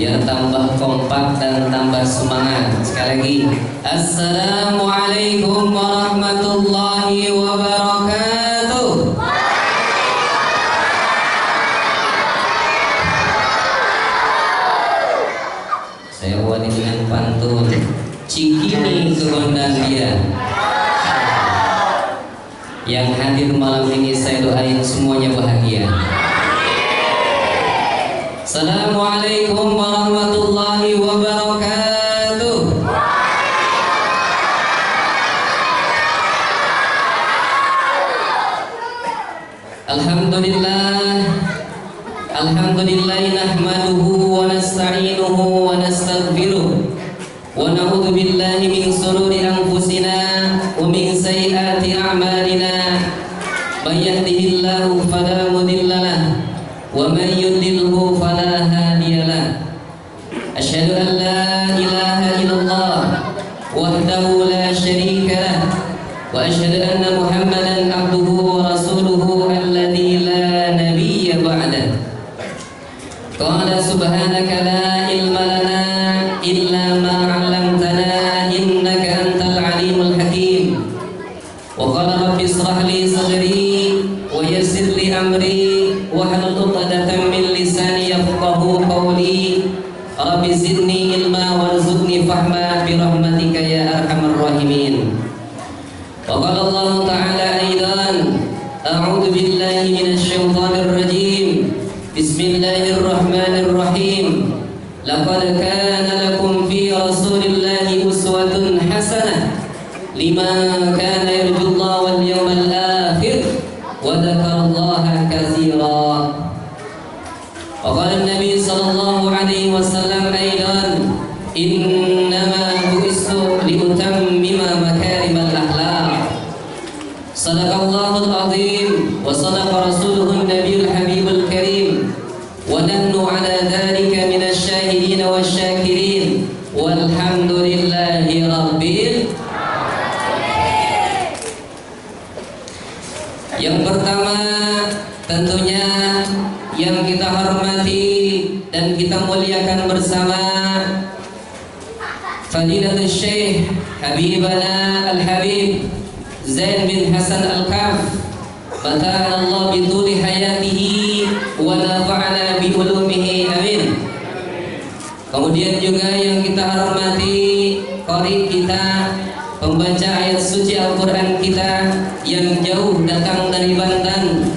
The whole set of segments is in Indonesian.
biar tambah kompak dan tambah semangat. Sekali lagi, Assalamualaikum warahmatullahi wabarakatuh. Saya awali dengan pantun Cikini kebondang dia. Yang hadir malam ini saya doain semuanya bahagia. Assalamualaikum warahmatullahi wabarakatuh. Alhamdulillah nahmaduhu wa nasta'inuhu wa nastaghfiruh wa na'udzu billahi min shururi anfusina wa min sayyiati a'malina. May yahdihillahu fala mudilla lahu wa man yudlilhu fala hadiya lahu. Asyhadu an la ilaha illallah wahdahu la syarika lahu wa asyhadu anna Muhammadan abduhu wa rasuluhu alladzi la nabiyya ba'dahu. Qala subhanaka la ilma lana illa ma 'allamtana innaka antal alimul hakim. Wa qala rabbi ishrah li sadri wa yassir li amri wahlul 'uqdatam min lisani yafqahu qawli. Rabbi zidni ilma warzuqni fahma bi rahmatika ya arhamar rahimin. Wa qala Allah ta'ala aidan a'udzu billahi minasy syaithanir rajim. Bismillahirrahmanirrahim. Laqad kana lakum fi rasulillahi uswatun hasanah liman kana yarjullaha wal yawmal akhir wa dzakarallaha katsira. Wa qala an-nabi sallallahu alaihi wasallam aidan innama bu'istu liutammima makarimal akhlaq. Sadaqallahul azim wa sadaqa rasuluhun nabiyul habibul karim wa nahnu ala dhalika minasy syahidin wasyakirin walhamdulillahi rabbil alamin. Yang pertama tentunya yang kita hormati dan kita muliakan bersama Fadilatul Syekh Habibana Al-Habib Zain bin Hasan Al-Kaf, mata'ala Allah bituli hayatihi wa nafa'ana bi ulumihi, amin. Kemudian juga yang kita hormati qari kita, pembaca ayat suci Al-Quran kita yang jauh datang dari Banten,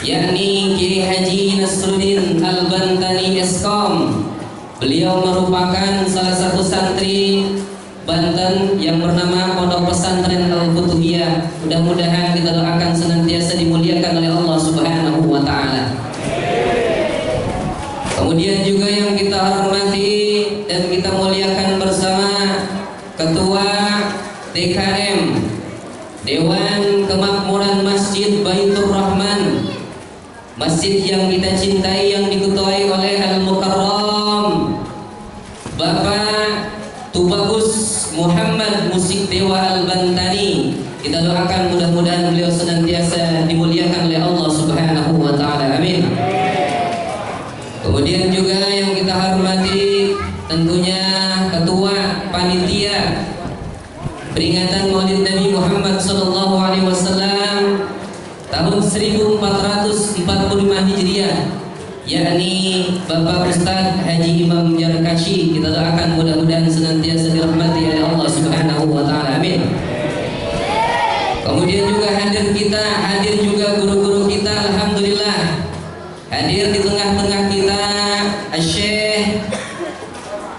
yakni Kiai Haji Nasruddin Al-Bantani Eskom. Beliau merupakan salah satu santri Banten yang bernama Pondok Pesantren Al-Futuhiyah. Mudah-mudahan kita doakan senantiasa dimuliakan oleh Allah Subhanahu wa taala. Kemudian juga yang kita hormati dan kita muliakan bersama Ketua DKM Dewan Kemakmuran Masjid Baitur Rahman, masjid yang kita cintai yang diketuai oleh Al-Mukarram Bapak Tubagus Muhammad Musik Dewa Al-Bantani. Kita doakan mudah-mudahan beliau senantiasa dimuliakan oleh Allah Subhanahu wa taala, amin. Kemudian juga yang kita hormati tentunya Ketua Panitia peringatan Maulid Nabi Muhammad sallallahu alaihi wasallam tahun 1445 Hijriah, yakni Bapak Ustadz Haji Imam Jarkashi. Kita doakan mudah-mudahan senantiasa dirahmati oleh Allah Subhanahu wa taala, amin. Kemudian juga hadir juga guru-guru kita, alhamdulillah. Hadir di tengah-tengah kita Syekh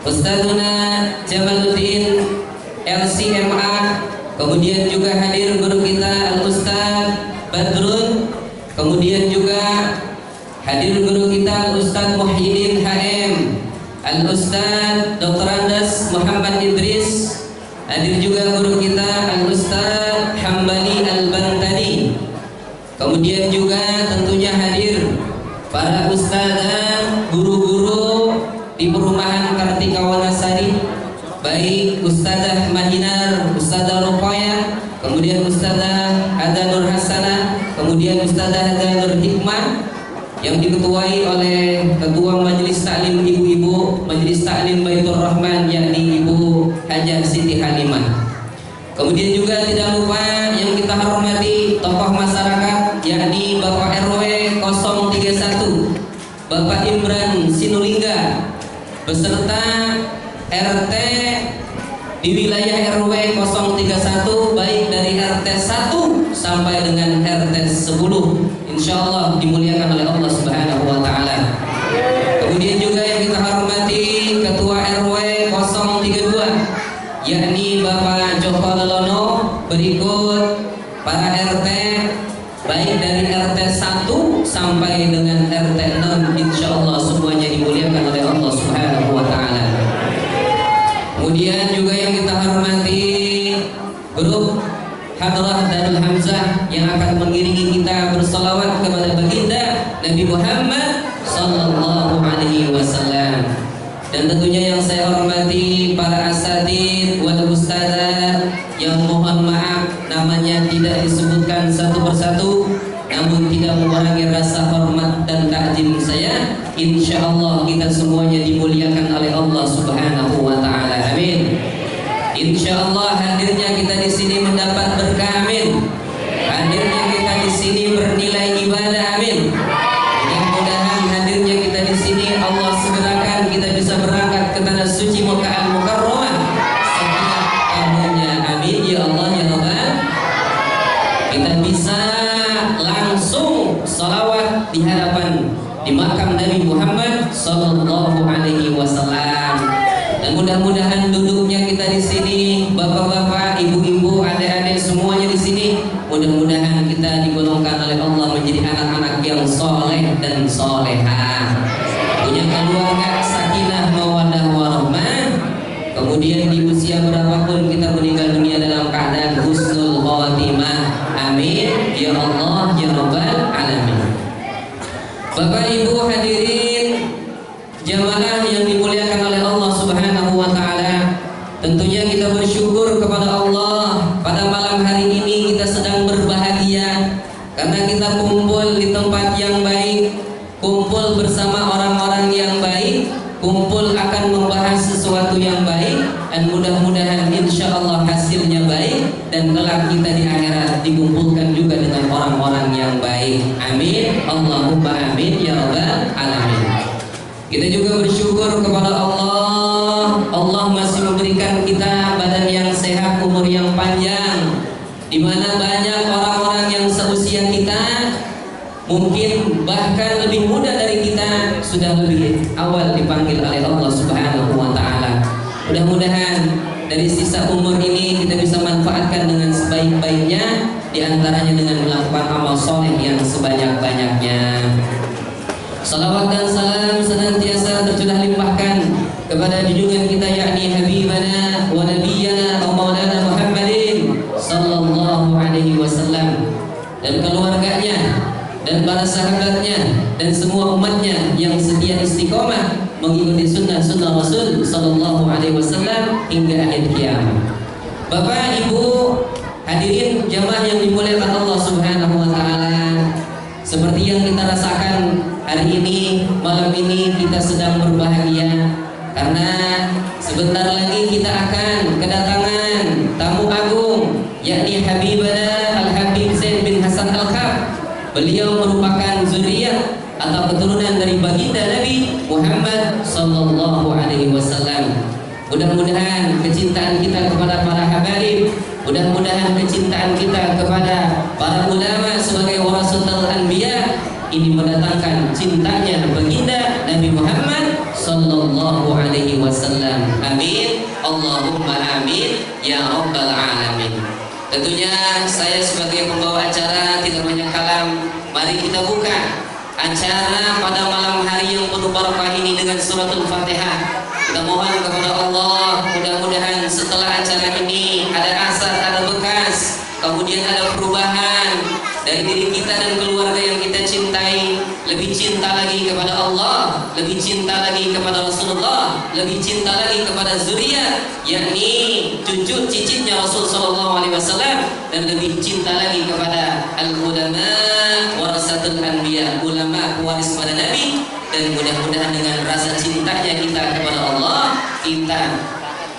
Ustadzuna Jamaluddin LCMA. Kemudian juga hadir guru kita Al-Ustadz Badrun. Kemudian juga hadir guru kita Al-Ustadz Muhyiddin HM, Al-Ustadz Dr. Andas Muhammad Idris. Hadir juga guru kita Al-Ustadz Hambali Al-Bantani. Kemudian juga tentunya hadir para ustadzah, guru-guru di perumahan Kartika Wanasari, baik Ustadzah Mahinar, Ustadzah Ruqayyah, kemudian Ustadzah Ada Nur Hasanah, kemudian Ustadzah Ada Nur Hikmah, yang diketuai oleh Ketua Majelis Taklim Ibu-Ibu Majelis Taklim Baitur Rahman, yakni Ibu Hajah Siti Halimah. Kemudian juga tidak lupa yang kita hormati tokoh masyarakat, yakni Bapak RW 031 Bapak Imran Sinulinga beserta RT di wilayah RW 031, baik dari RT 1 sampai dengan RT 10, insyaallah dimuliakan oleh Allah Subhanahu wa taala. Kemudian juga yang kita hormati Ketua RW 032, yakni Bapak Joko Lelono, berikut para RT baik dari RT 1 sampai dengan RT 6, insyaallah semuanya dimuliakan oleh Allah Subhanahu wa taala. Kemudian juga yang kita hormati grup Hadrah Darul Hamzah yang akan mengiringi kita bersalawat kepada baginda Nabi Muhammad sallallahu alaihi wasallam. Dan tentunya yang saya hormati para asatid wal ustadzah yang mohon maaf namanya tidak disebutkan satu persatu, namun tidak mengurangi rasa hormat dan takzim saya. Insyaallah kita semuanya dimuliakan oleh Allah Subhanahu wa taala. Amin. Insyaallah hadirnya kita di sini mendapat berkah. Amin. Hadirnya kita di sini bernilai ibadah. Amin. Mudah-mudahan hadirnya kita di sini Allah segerakan kita bisa berangkat ke tanah suci Makkah Al-Mukarramah setiap tahunnya. Amin ya Allah ya Rabbal. Kita bisa langsung salawat di hadapan di makam Nabi Muhammad sallallahu alaihi wasallam. Dan mudah-mudahan duduknya kita di sini, bapak-bapak, ibu-ibu, adik-adik semuanya di sini, mudah-mudahan kita digolongkan oleh Allah menjadi anak-anak yang soleh dan solehah, punya keluarga sakinah mawaddah warahmah. Kemudian di usia berapapun kita meninggal dunia dalam keadaan husnul khatimah. Amin ya Allah ya Rabbal alamin. Bapak Ibu hadirin jamaah yang dimuliakan oleh Allah Subhanahu wa taala, tentunya kita bersyukur kepada Allah pada malam hari ini kita sedang berbahagia karena kita kumpul di tempat yang baik, kumpul bersama orang-orang yang baik, kumpul akan membahas sesuatu yang baik, dan mudah-mudahan insyaallah hasilnya baik dan kelak kita di akhirat dikumpulkan juga dengan orang-orang yang baik. Amin. Allahumma amin ya rabbal alamin. Kita juga bersyukur kepada Allah. Allah masih memberikan kita badan yang sehat, umur yang panjang, di mana banyak orang-orang yang seusia kita, mungkin bahkan lebih muda dari kita, sudah lebih awal dipanggil oleh Allah Subhanahu wa taala. Mudah-mudahan dari sisa umur ini kita bisa manfaatkan dengan sebaik-baiknya, di antaranya dengan melakukan amal soleh yang sebanyak-banyaknya. Salawat dan salam senantiasa tercurah limpahkan kepada junjungan kita, yakni Habibana wa Nabiyyana wa Maulana Muhammadin sallallahu alaihi wasallam, dan keluarganya dan para sahabatnya dan semua umatnya yang setia istiqomah mengikuti sunnah-sunnah Rasul sallallahu alaihi wasallam hingga akhir kiamat. Bapak Ibu hadirin jamaah yang dimuliakan Allah Subhanahu wa taala, seperti yang kita rasakan hari ini, malam ini kita sedang berbahagia karena sebentar lagi kita akan kedatangan tamu agung, yakni Habibana Al-Habib Zaid bin Hasan Al-Khaf. Beliau merupakan zuriyat atau keturunan dari baginda Nabi Muhammad sallallahu alaihi wasallam. Mudah-mudahan kecintaan kita kepada para habaib, mudah-mudahan kecintaan kita kepada para ulama sebagai warasatul anbiya ini mendatangkan cintanya baginda Nabi Muhammad sallallahu alaihi wasallam. Amin. Allahumma amin ya rabbal alamin. Tentunya saya sebagai pembawa acara tidak banyak kalam. Mari kita buka acara pada malam hari yang penuh barakah ini dengan suratul Fatihah. Kita mohon kepada Allah, mudah-mudahan setelah acara ini ada asar, ada bekas, kemudian ada perubahan dari diri kita dan keluarga yang kita cintai, lebih cinta lagi kepada Allah, lebih cinta lagi kepada Rasulullah, lebih cinta lagi kepada zuriat, yakni cucu cicitnya Rasul sallallahu alaihi wasallam, dan lebih cinta lagi kepada al-ulama warasatul anbiya, ulama pewaris para nabi. Dan mudah-mudahan dengan rasa cintanya kita kepada Allah,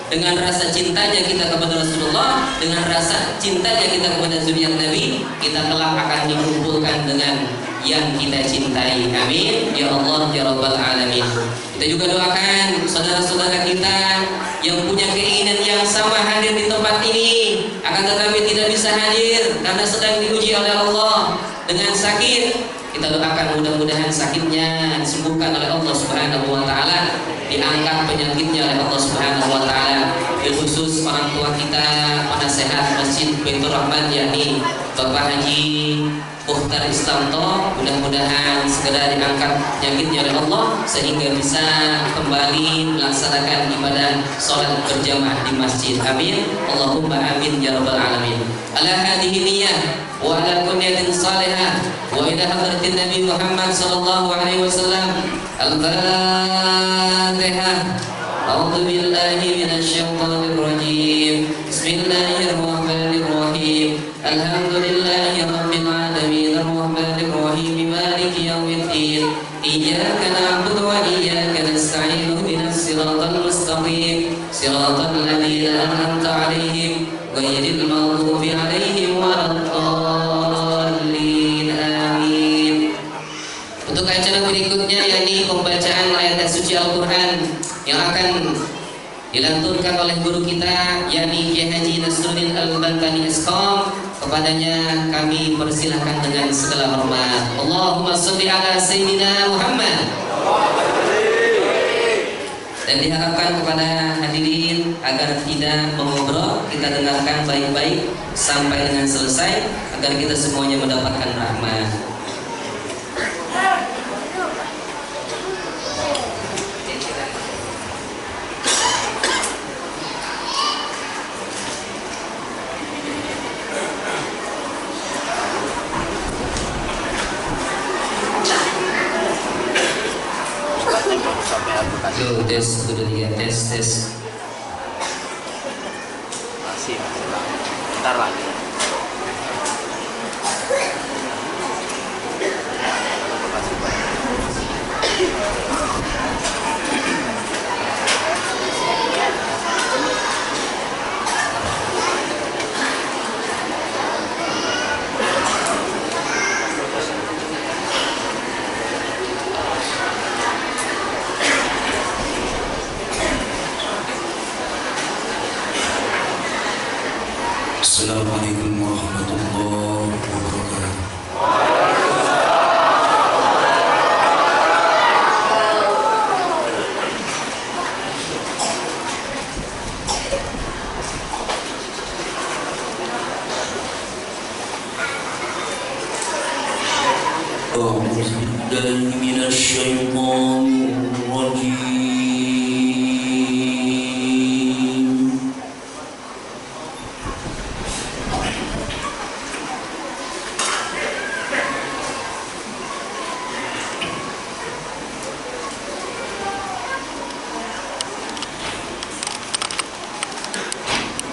dengan rasa cintanya kita kepada Rasulullah, dengan rasa cintanya kita kepada zuriat Nabi, kita kelak akan dikumpulkan dengan yang kita cintai. Amin ya Allah ya Rabbal Alamin. Kita juga doakan saudara-saudara kita yang punya keinginan yang sama hadir di tempat ini, akan tetapi tidak bisa hadir karena sedang diuji oleh Allah dengan sakit. Kita doakan mudah-mudahan sakitnya disembuhkan oleh Allah Subhanahu wa taala, diangkat penyakitnya oleh Allah Subhanahu wa taala. Khusus orang tua kita, penasehat Masjid Baitur Rahman, yakni Bapak Haji Mukhtar Islamto, mudah-mudahan segera diangkat penyakitnya oleh Allah sehingga bisa kembali melaksanakan ibadah salat berjamaah di masjid. Amin. Allahumma amin ya rabbal alamin. Ala hadhihi niyyah wa ala kunniyatin salihah wa ila hadratin Nabi Muhammad sallallahu alaihi wasallam. Al-Fatihah. A'udzu billahi minasy syaithanir rajim. Bismillahirrahmanirrahim. Alhamdulillahi rabbil alamin arrahmanir rahim maliki yaumiddin. Iyyaka na'budu wa iyyaka nasta'in. Ihdinas siratal mustaqim. Siratal ladzina an'amta 'alaihim ghairil maghdubi 'alaihim waladdallin. Amin. Untuk acara berikutnya yakni pembacaan ayat suci Al-Qur'an yang akan dilantunkan oleh guru kita yakni Kiai Haji Nasruddin Al-Bantani Eskom. Kepadanya kami persilahkan dengan segala hormat. Allahumma sholli ala sayyidina Muhammad. Dan diharapkan kepada hadirin agar tidak mengobrol, kita dengarkan baik-baik sampai dengan selesai agar kita semuanya mendapatkan rahmat. Yo, tes, sudah lihat tes. Masih bentar lagi. Assalamualaikum warahmatullahi wabarakatuh. أعوذ بالله من الشيطان الرجيم.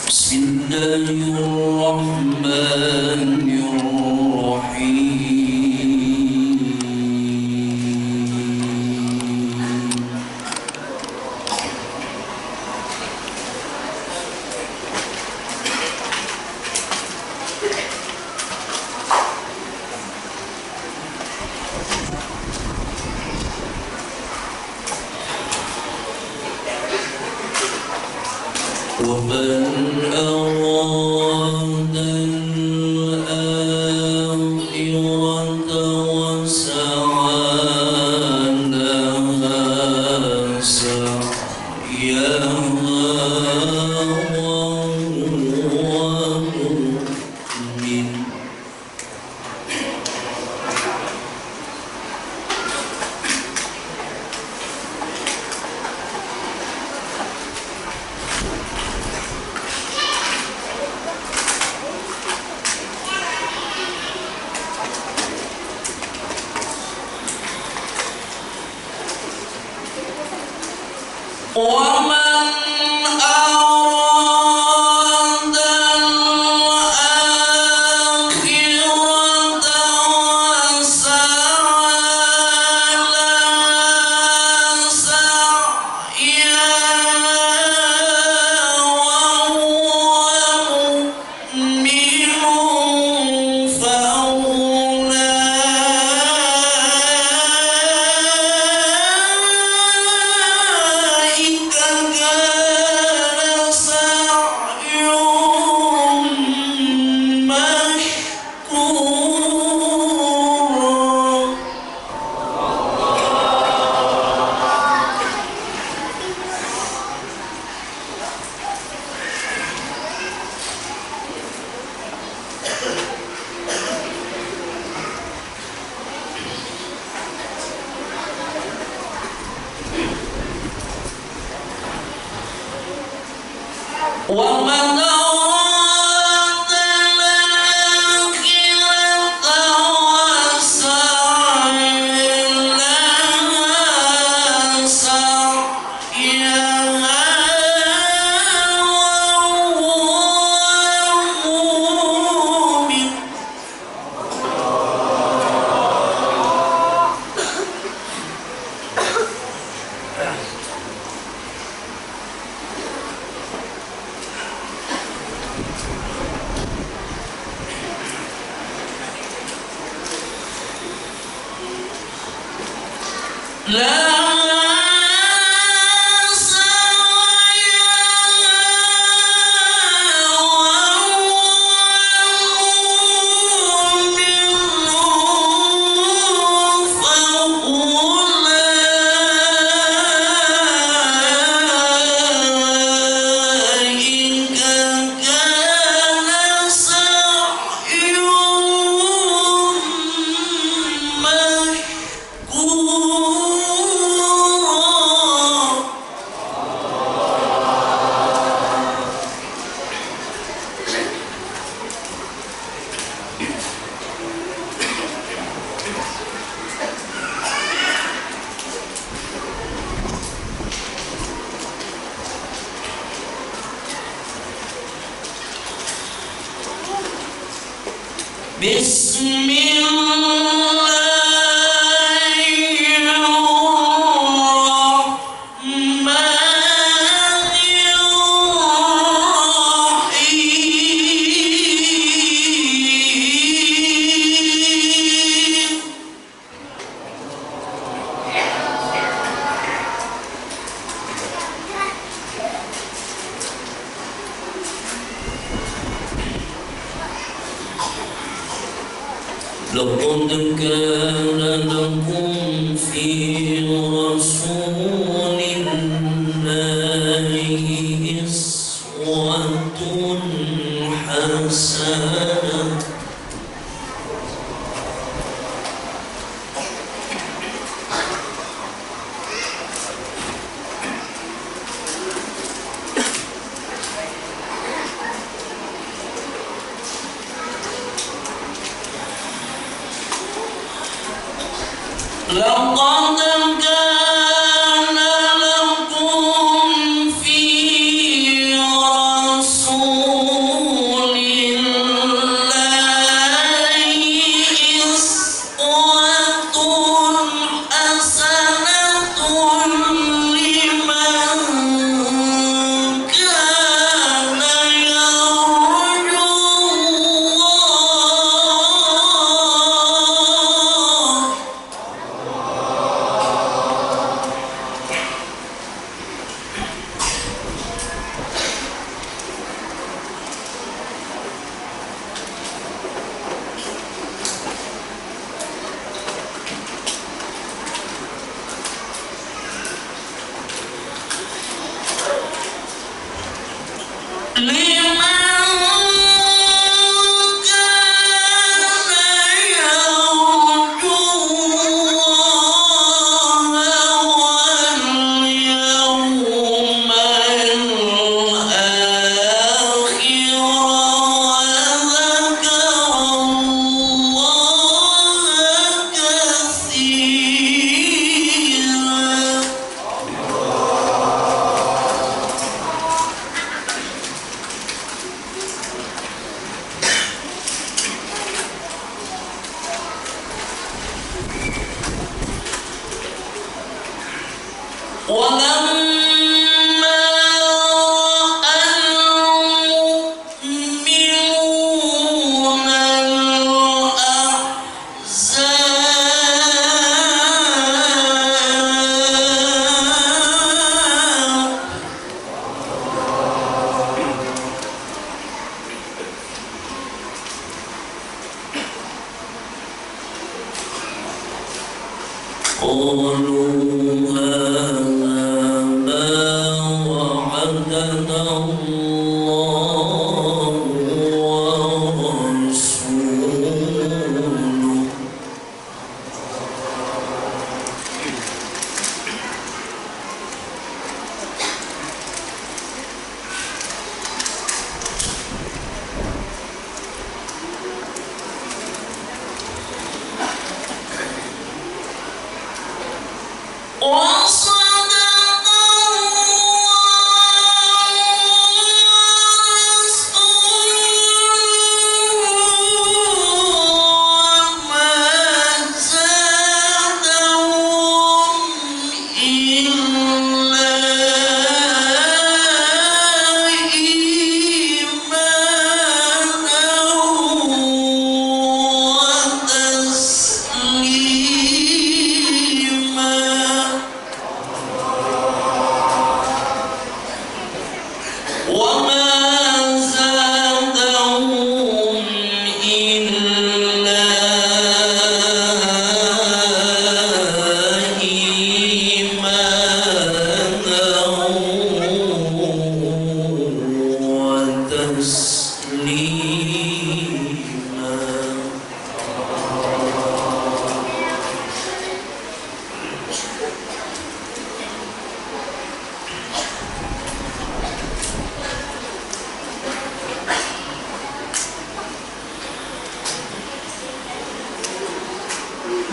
بسم الله الرحمن الرحيم. ومن أراد الآخرة وسعى لها سعيها وهو مؤمن لقد كان لكم في رسول الله أسوة حسنة لقد كان لكم في رسول الله أسوة حسنة لمن كان يرجو الله ولما المؤمنون الأحزاب قالوا هذا ما وعدنا الله ورسوله وصدق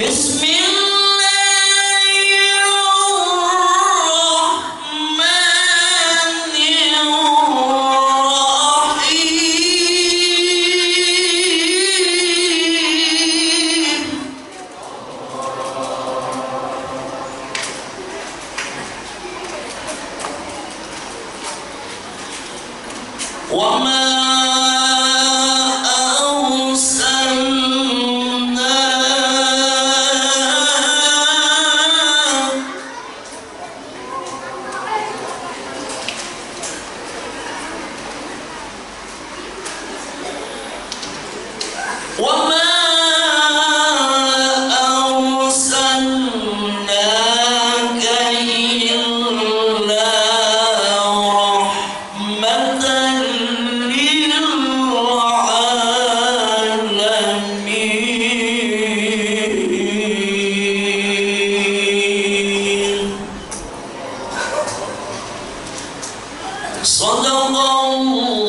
بسم وما أرسلناك إلا رحمة للعالمين صدق الله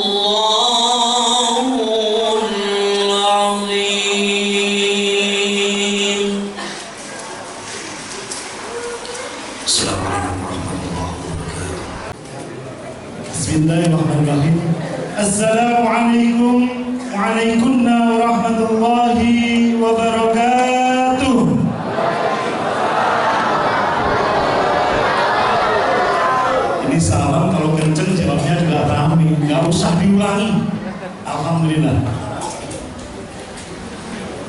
العظيم. Assalamualaikum warahmatullahi wabarakatuh. Bismillahirrahmanirrahim. Assalamualaikum waalaikumsalam warahmatullahi wabarakatuh. Ini salam kalau kenceng jawabnya juga rame, nggak usah diulangi. Alhamdulillah.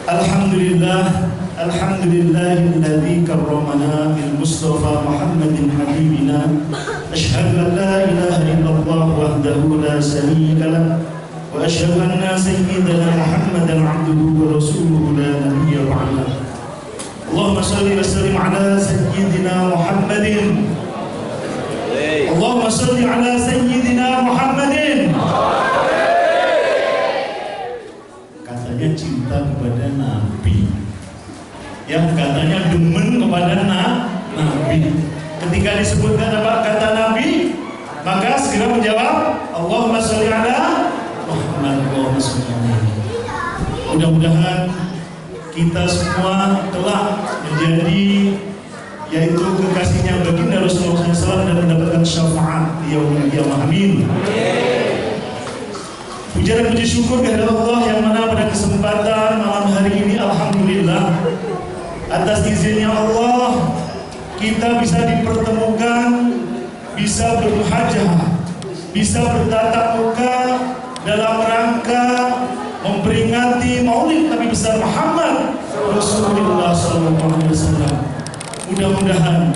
Alhamdulillah. Alhamdulillahilladzi karramana bil Mustafa Muhammadin habibina. Asyhadu an la ilaha illallah wahdahu la syarika lah wa asyhadu anna sayyidana Muhammadan abduhu wa rasuluhu la nabiyya ba'dah. Allahumma shalli wa sallim ala sayyidina Muhammadin. Allahumma shalli ala sayyidina Muhammadin. Katanya cinta kepada Nabi, yang katanya demen kepada Nabi. Ketika disebutkan kata Nabi, maka segera menjawab Allahumma sholli ala Muhammad. Allahumma sholli alaihi. Mudah-mudahan kita semua kelak menjadi yaitu kekasihnya baginda Rasulullah SAW dan mendapatkan syafaat di yaumil qiyamah. Amin. Puja dan puji syukur kehadirat Allah yang mana pada kesempatan malam hari ini alhamdulillah atas izinnya Allah kita bisa dipertemukan bisa bermuhajah, bisa bertatap muka dalam rangka memperingati Maulid Nabi besar Muhammad Rasulullah SAW. Mudah-mudahan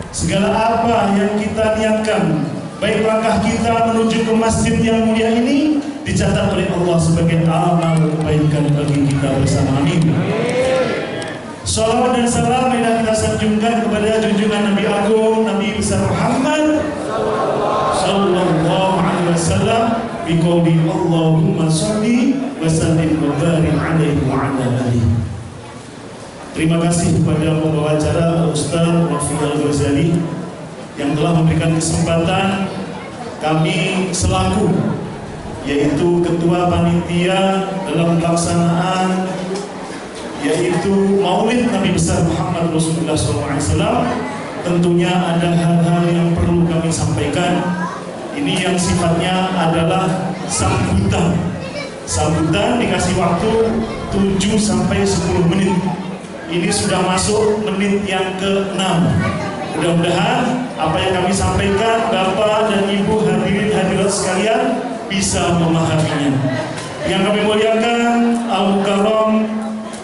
segala apa yang kita niatkan, baik langkah kita menuju ke masjid yang mulia ini, dicatat oleh Allah sebagai amal kebaikan bagi kita bersama. Amin. Salawat dan salam yang kita sanjungkan kepada junjungan Nabi Agung, Nabi besar Muhammad sallallahu alaihi wasallam biqauli Allahumma shalli wa sallim wa barik alaihi wa ala alihi. Terima kasih kepada pembawa acara Ustaz Wafi Al-Ghazali yang telah memberikan kesempatan kami selaku yaitu ketua panitia dalam pelaksanaan yaitu Maulid Nabi besar Muhammad Rasulullah SAW. Tentunya ada hal-hal yang perlu kami sampaikan. Ini yang sifatnya adalah sambutan. Sambutan dikasih waktu 7 sampai 10 menit. Ini sudah masuk menit yang ke-6. Mudah-mudahan apa yang kami sampaikan Bapak dan Ibu hadirin hadirat sekalian bisa memahaminya. Yang kami muliakan Al-Mukarram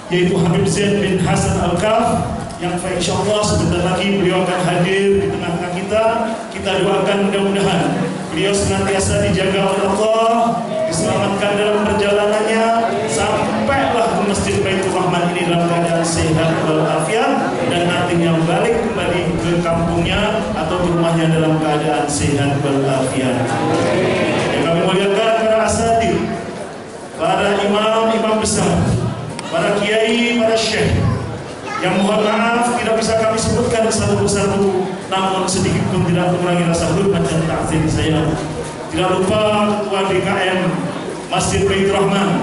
yaitu Habib Zain bin Hasan Al-Kaf yang insyaallah sebentar lagi beliau akan hadir di tengah-tengah kita. Kita doakan mudah-mudahan beliau senantiasa dijaga oleh Allah, diselamatkan dalam perjalanannya sampailah ke Masjid Baitur Rahman ini dalam keadaan sehat walafiat, dan nantinya balik kembali ke kampungnya atau ke rumahnya dalam keadaan sehat walafiat. Yang kami muliakan para asatidz, para imam-imam besar, para kiai, para syekh, yang mohon maaf tidak bisa kami sebutkan satu persatu, namun sedikit pun tidak mengurangi rasa hormat dan ta'zim saya. Tidak lupa Ketua DKM Masjid Baitur Rahman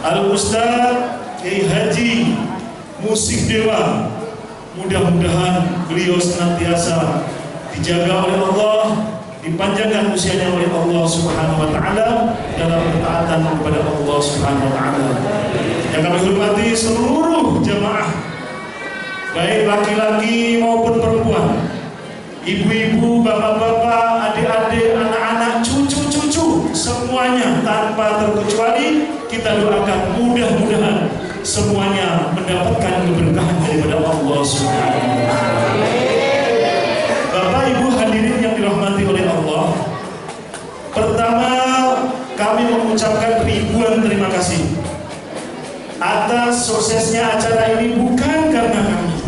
Al-Ustaz Kiai Haji Musik Dewa. Mudah-mudahan beliau senantiasa dijaga oleh Allah, dipanjangkan usianya oleh Allah Subhanahu wa taala dalam ketaatan kepada Allah Subhanahu wa taala. Yang kami hormati seluruh jamaah, baik laki-laki maupun perempuan, ibu-ibu, bapak-bapak, adik-adik, anak-anak, cucu-cucu, semuanya tanpa terkecuali kita doakan mudah-mudahan semuanya mendapatkan keberkahan daripada Allah Subhanahu wa taala. Bapak Ibu hadirin yang dirahmati oleh Allah, pertama kami mengucapkan ribuan terima kasih atas suksesnya acara ini, bukan karena kami,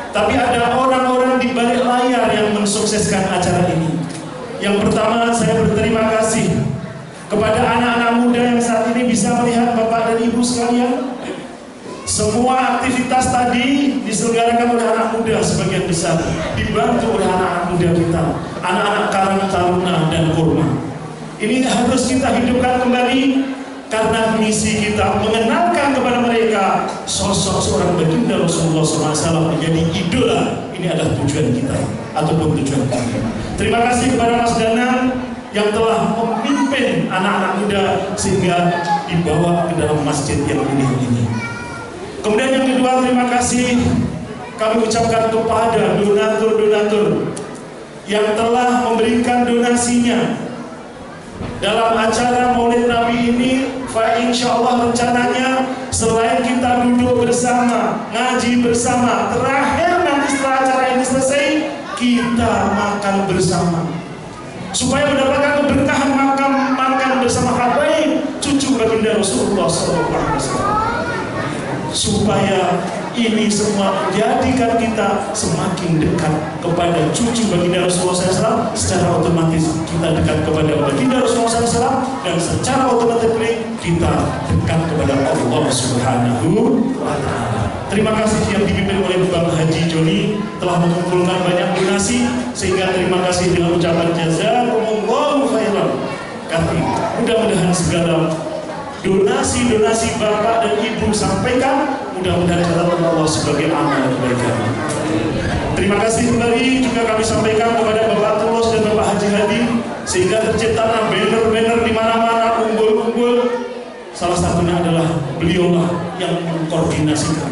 tapi ada orang-orang di balik layar yang mensukseskan acara ini. Yang pertama, saya berterima kasih kepada anak-anak muda yang saat ini bisa melihat Bapak dan Ibu sekalian. Semua aktivitas tadi diselenggarakan oleh anak muda sebagian besar, dibantu oleh anak-anak muda kita, anak-anak Karang Taruna dan Kurma. Ini harus kita hidupkan kembali, karena misi kita mengenalkan kepada mereka sosok seorang baginda Rasulullah SAW menjadi idola. Ini adalah tujuan kita ataupun tujuan kami. Terima kasih kepada Mas Danang yang telah memimpin anak-anak muda sehingga dibawa ke dalam masjid yang mulia ini. Kemudian yang kedua, terima kasih kami ucapkan kepada donatur-donatur yang telah memberikan donasinya dalam acara Maulid Nabi ini. Insyaallah rencananya selain kita duduk bersama, ngaji bersama, terakhir nanti setelah acara ini selesai kita makan bersama supaya mendapatkan keberkahan makan bersama habaib cucu baginda Rasulullah SAW, supaya ini semua menjadikan kita semakin dekat kepada cucu baginda Rasulullah SAW. Secara otomatis kita dekat kepada baginda Rasulullah SAW, dan secara otomatis kita dekat kepada Allah Subhanahu wa taala. Terima kasih yang dipimpin oleh Bapak Haji Joni telah mengumpulkan banyak donasi, sehingga terima kasih dengan ucapan jazakumullahu khairan. Kami mudah-mudahan segala donasi-donasi Bapak dan Ibu sampaikan mudah-mudahan catatan Allah sebagai amal kebaikan. Terima kasih kembali juga kami sampaikan kepada Bapak Tulus dan Bapak Haji Hadi, sehingga tercipta banner-banner di mana-mana, unggul-unggul. Salah satunya adalah beliaulah yang mengkoordinasikan.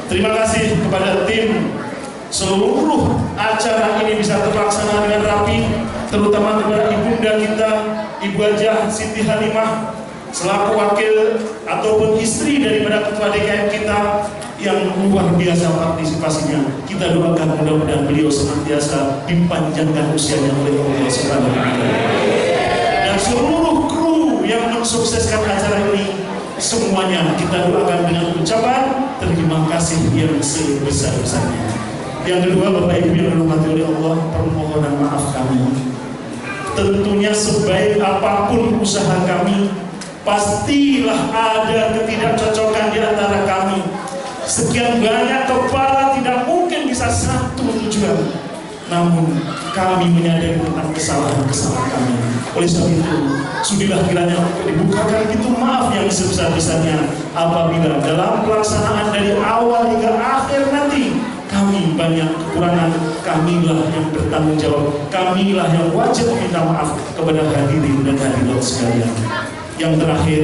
Terima kasih kepada tim seluruh acara ini bisa terlaksana dengan rapi, terutama kepada ibunda kita, Ibu Hajah Siti Halimah selaku wakil ataupun istri daripada ketua DKM kita yang luar biasa partisipasinya. Kita doakan mudah-mudahan beliau senantiasa dipanjangkan usianya oleh Allah Subhanahu wa taala. Dan seluruh kru yang mensukseskan acara ini, semuanya kita doakan dengan ucapan terima kasih yang sebesar-besarnya. Yang kedua, Bapak Ibu yang dirahmati oleh Allah, permohonan maaf kami. Tentunya sebaik apapun usaha kami, pastilah ada ketidakcocokan di antara kami. Sekian banyak kepala tidak mungkin bisa satu tujuan. Namun kami menyadari tentang kesalahan-kesalahan kami. Oleh sebab itu, sudilah kiranya dibukakan pintu maaf yang sebesar-besarnya apabila dalam pelaksanaan dari awal hingga akhir nanti kami banyak kekurangan, kamilah yang bertanggung jawab, kamilah yang wajib meminta maaf kepada hadirin dan hadirat sekalian. Yang terakhir,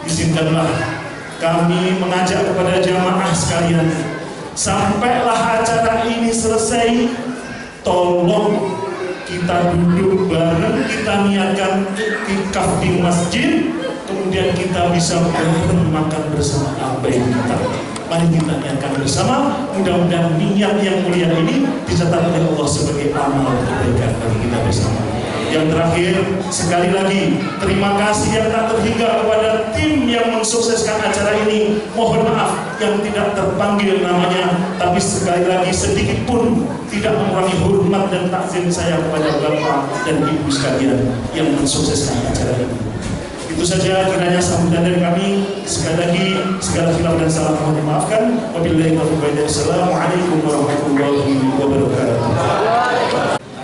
izinkanlah kami mengajak kepada jamaah sekalian, sampailah acara ini selesai, tolong kita duduk bareng, kita niatkan iktikaf di masjid, kemudian kita bisa bareng makan bersama abai kita. Mari kita niatkan bersama, mudah-mudahan niat yang mulia ini dicatat oleh Allah sebagai amal kebaikan bagi kita bersama. Yang terakhir, sekali lagi terima kasih yang tak terhingga kepada tim yang mensukseskan acara ini. Mohon maaf yang tidak terpanggil namanya, tapi sekali lagi sedikit pun tidak mengurangi hormat dan takzim saya kepada Bapak dan Ibu sekalian yang mensukseskan acara ini. Itu saja kiranya sambutan dari kami. Sekali lagi segala khilaf dan salah mohon dimaafkan. Wabillahi taufiq wal hidayah. Assalamualaikum warahmatullahi wabarakatuh.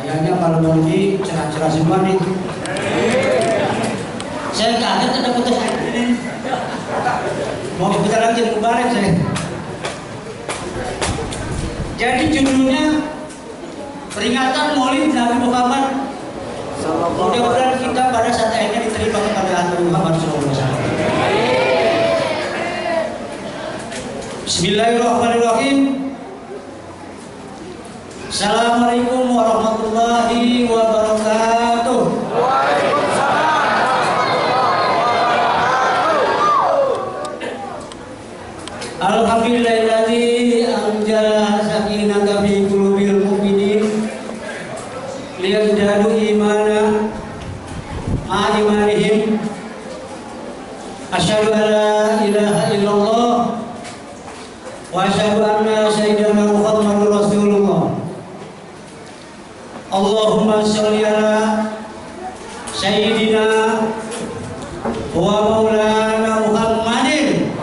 Kayaknya kalau lagi cerah-cerah semua nih. Saya kaget ada putus ini. Mau sebentar lagi mubarak saya. Jadi judulnya peringatan Maulid Nabi Muhammad. Mudah-mudahan kita pada saat akhirnya diterima kepada Nabi Muhammad SAW. Bismillahirrahmanirrahim. Assalamualaikum warahmatullahi wabarakatuh. Alhamdulillahilladzi anzala sakinata fi qulubil mu'minin liyazdadu imana ma'a imanihim. Asyhadu an la ilaha illallah wa asyhadu anna sayyidana Muhammadur Rasulullah. Allahumma sholli ala sayyidina wa maulana Muhammadin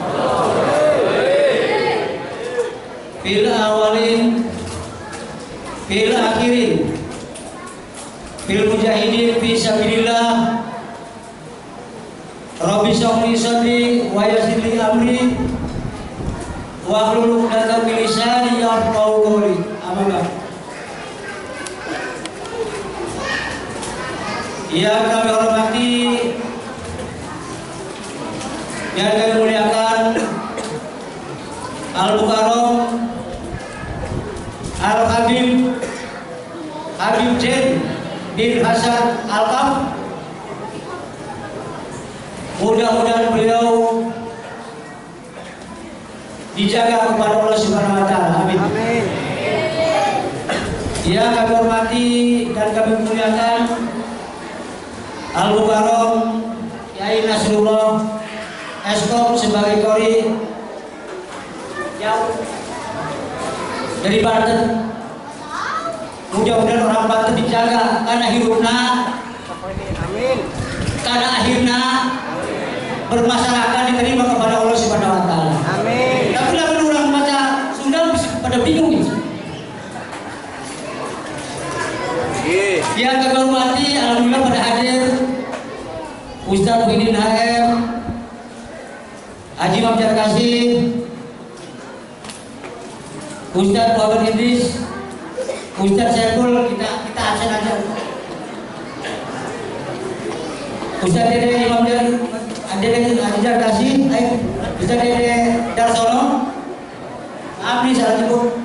fil awalin fil akhirin fil mujahidin fi sabilillah. Rabbi sholli sadri wa yassir li amri wa hlul 'uqdatam min lisani yafqahu qawli. Amin. Yang kami hormati, yang kami muliakan, Al-Mukarram Al-Habib Habib Zain bin Hasan Al-Qam. Mudah-mudahan beliau dijaga kepada Allah Subhanahu wa taala. Amin. Yang kami hormati dan kami muliakan, Al-Mukarram Yai Nasrullah Eskom sebagai Kori yang dari Banten. Mudah-mudahan orang Banten dijaga karena hidupnya, karena akhirnya bermasyarakat diterima kepada Allah Subhanahu wa taala. Amin. Tapi lalu orang baca Sunda pada bingung itu. Yang kami hormati, alhamdulillah pada hadir Ustaz Muhyiddin HM, Haji Mamjar Kasim, Ustaz Muhammad Idris, Ustaz Saiful, kita absen aja. Ustaz Dede Imam Mamjar Kasim, Ustaz Dede Darsono, maaf nih salah nyebut.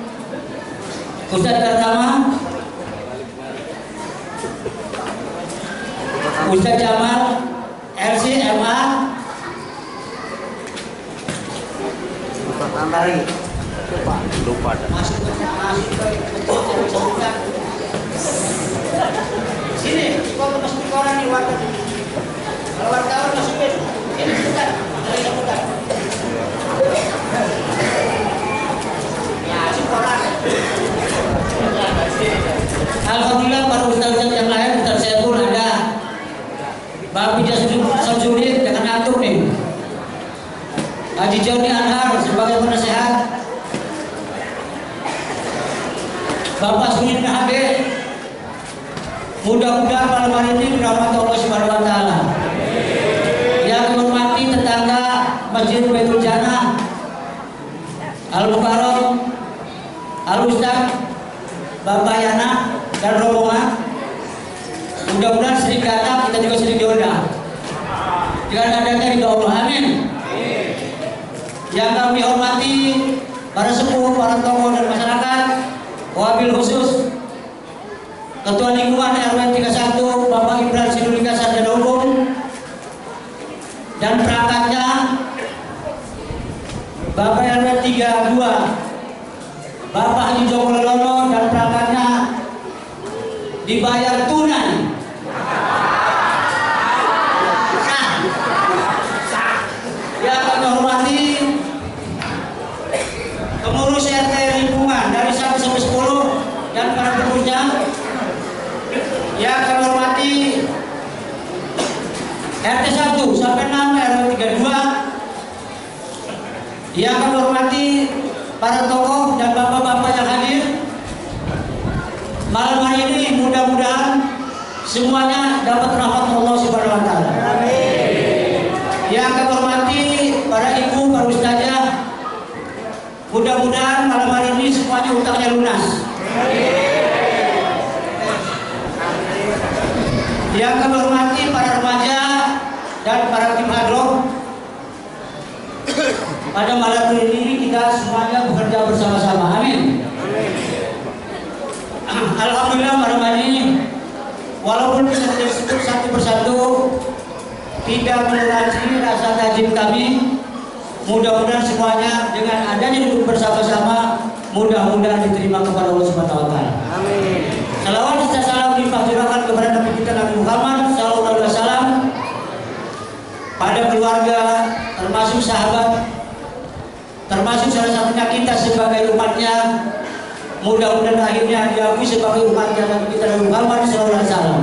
Ustadz pertama, Ustadz Jamal, LC, MA. Lupa dah. Sini, kau masuk koran nih warga. Kalau wartawan masukin, ini sebentar, dari sebentar. Ya, si koran. Alhamdulillah para ustaz-ustaz yang lain, Ustaz saya pun ada. Bapak Samsudin dengan antum nih. Haji Joni Anhar sebagai penasehat. Bapak Sunin HB. Mudah-mudahan malam hari ini dirahmati Allah Subhanahu wa taala. Yang menghormati tetangga Masjid Baitul Jannah, Al-Mukarram, Al-Ustaz, Bapak Yana dan rombongan. Mudah-mudahan sering datang, kita juga sering diundang. Dengan adanya ridho Allah, amin. Yang kami hormati para sepuh, para tokoh dan masyarakat, wabil khusus Ketua Lingkungan RW 31 Bapak Ibrahim Sidulika Sarjana Hukum dan perangkatnya Bapak RW 32 Bapak Haji Joko Lelono dan perangkatnya dibayar tunai. Yang kami hormati pengurus RT lingkungan dari 1 sampai 10 dan para pengurusnya. Yang kami hormati RT 1 sampai 6 RW 32. Yang kami hormati para tokoh dan bapak-bapak yang hadir malam hari ini, mudah-mudahan semuanya dapat rahmat Allah Subhanahu wa taala. Yang kami hormati para ibu, para ustazah, mudah-mudahan malam hari ini semuanya utangnya lunas. Yang kami hormati para remaja dan para tim hadroh, pada malam hari ini kita semuanya bekerja bersama-sama, amin. Alhamdulillah malam hari ini, walaupun bisa disebut satu persatu, tidak mengurangi rasa tajim kami. Mudah-mudahan semuanya dengan adanya duduk bersama-sama, mudah-mudahan diterima kepada Allah Subhanahu wa taala. Amin. Salawat dan salam dilimpahkan kepada Nabi kita Nabi Muhammad sallallahu alaihi wasallam, pada keluarga, termasuk sahabat, termasuk salah satunya kita sebagai umatnya. Mudah-mudahan akhirnya diakui sebagai umatnya Nabi kita Nabi Muhammad sallallahu alaihi wasallam.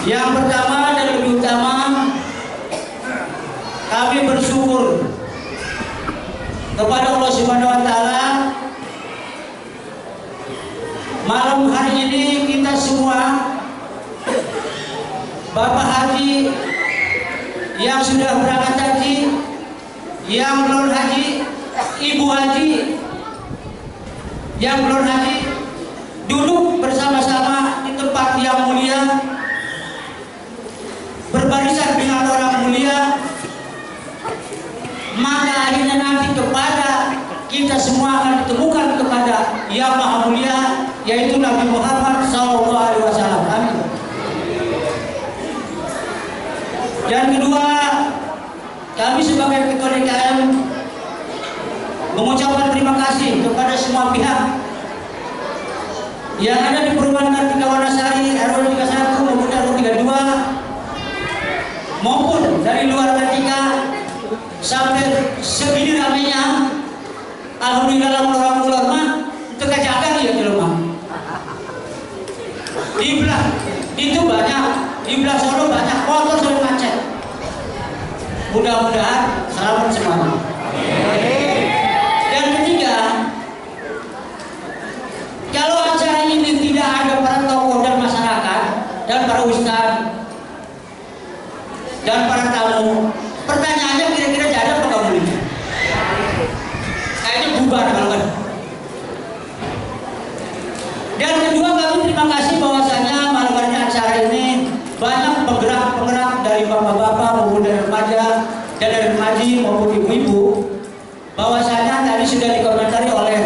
Yang pertama dan lebih utama, kami bersyukur kepada Allah Subhanahu wa taala. Malam hari ini kita semua, Bapak Haji yang sudah berangkat haji, yang belum haji, Ibu Haji yang belum haji, duduk bersama-sama di tempat yang mulia, berbarisan dengan orang mulia, maka akhirnya nanti kepada kita semua akan ditemukan kepada yang maha mulia, yaitu Nabi Muhammad SAW. Amin. Dan kedua, kami sebagai ketua DKM mengucapkan terima kasih kepada semua pihak yang ada di Perumahan Kartika Wanasari RW 31 maupun RW 32 maupun dari luar Kartika sampai segini ramainya. Alhamdulillah orang ulama itu kejagaan ya di rumah. Di belah itu banyak, di belah Solo banyak, motor sudah macet. Mudah-mudahan selamat semuanya. Dan ketiga, kalau acara ini tidak ada para tokoh dan masyarakat dan para ustadz dan para tamu, pertanyaannya kira-kira ada apa kamu ini? Kayaknya bubar kalau kan. Dan kedua, kami terima kasih bahwasanya malam hari acara ini banyak penggerak-penggerak dari bapak-bapak maupun dari remaja dan dari remaji maupun ibu-ibu, bahwasanya tadi sudah dikomentari oleh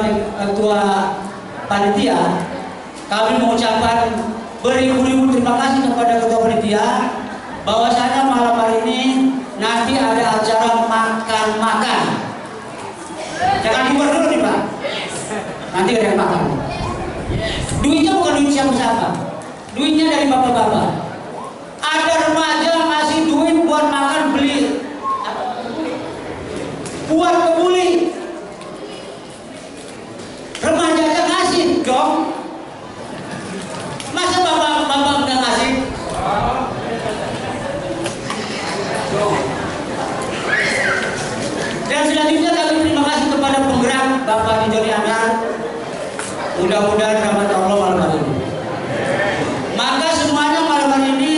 ketua panitia, kami mengucapkan beribu-ribu terima kasih kepada ketua panitia bahwasanya malam hari ini nanti ada acara makan-makan. Jangan dibuat dulu nih Pak. Nanti ada yang makan. Duitnya bukan duit siapa-siapa. Duitnya dari bapak-bapak. Ada remaja ngasih duit buat makan beli buat kebuli. Remaja aja ngasih dong. Masa bapak-bapak udah ngasih? Dan selanjutnya kami terima kasih kepada penggerak Bapak Joni Anar. Mudah-mudahan rahmat Allah malam hari ini. Maka semuanya malam hari ini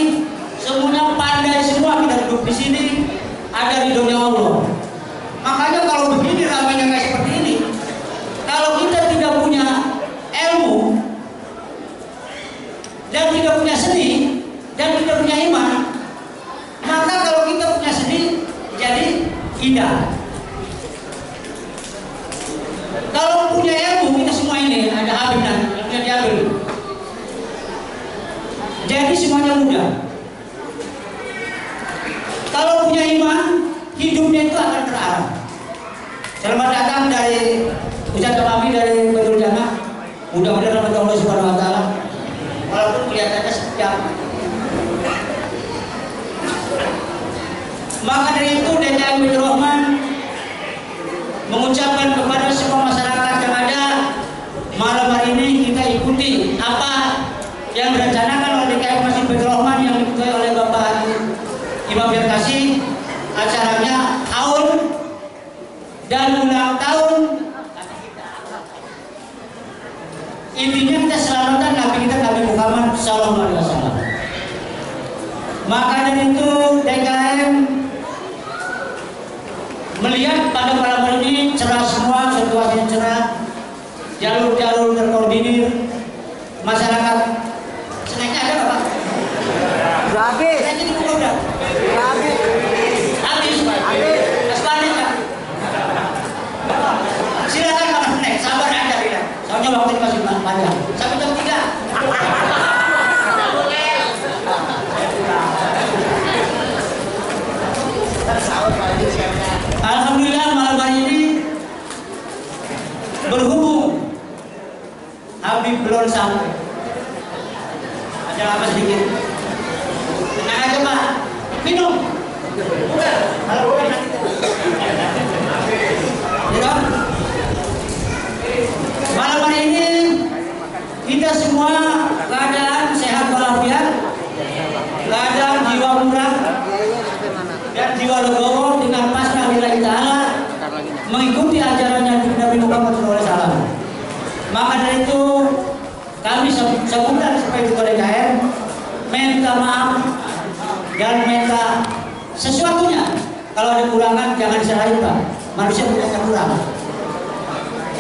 semuanya pandai semua kita duduk di sini ada ridhonya Allah. Makanya kalau begini ramainya kayak seperti ini, kalau kita tidak punya ilmu dan tidak punya seni dan tidak punya iman, maka kalau kita punya seni jadi indah. Kalau punya ilmu kita semua ini ada Habib dan punya diambil. Jadi semuanya mudah. Kalau punya iman, hidupnya itu akan terarah. Selamat datang dari ucapan kami dari Badrul Jannah. Mudah-mudahan rahmat Allah Subhanahu wa taala. Walaupun kelihatannya setiap. Maka dari itu DKM Baitur Rahman mengucapkan kepada semua masyarakat yang ada malam hari ini kita ikuti apa yang direncanakan oleh DKM Masjid Baitur Rahman yang diketuai oleh Bapak Imam Yarkasi. Acaranya haul dan ulang tahun. Intinya kita selamatan Nabi kita Nabi Muhammad SAW. Maka dari itu DKM melihat pada malam hari ini cerah semua, situasinya cerah, jalur-jalur terkoordinir, masyarakat. Snacknya ada nggak Pak? Habis. Snacknya di buku udah. Habis. Habis. Aspanin nggak? Silakan makan snack, sabar aja bila. Soalnya waktu masih panjang. Sampai jam 3. Alhamdulillah malam hari ini berhubung Habib belum sampai. Ada apa sedikit? Tenang aja Pak, minum. Bukan, kalau bukan nanti. Ya, malam hari ini kita semua keadaan sehat walafiat, keadaan jiwa murah dan jiwa legowo dengan pasrah lillahi ta'ala mengikuti ajarannya Nabi Muhammad SAW. Maka dari itu kami sebulan sebagai ketua DKM minta maaf dan minta sesuatunya. Kalau ada kurangan jangan disalahin Pak. Manusia punya kurang.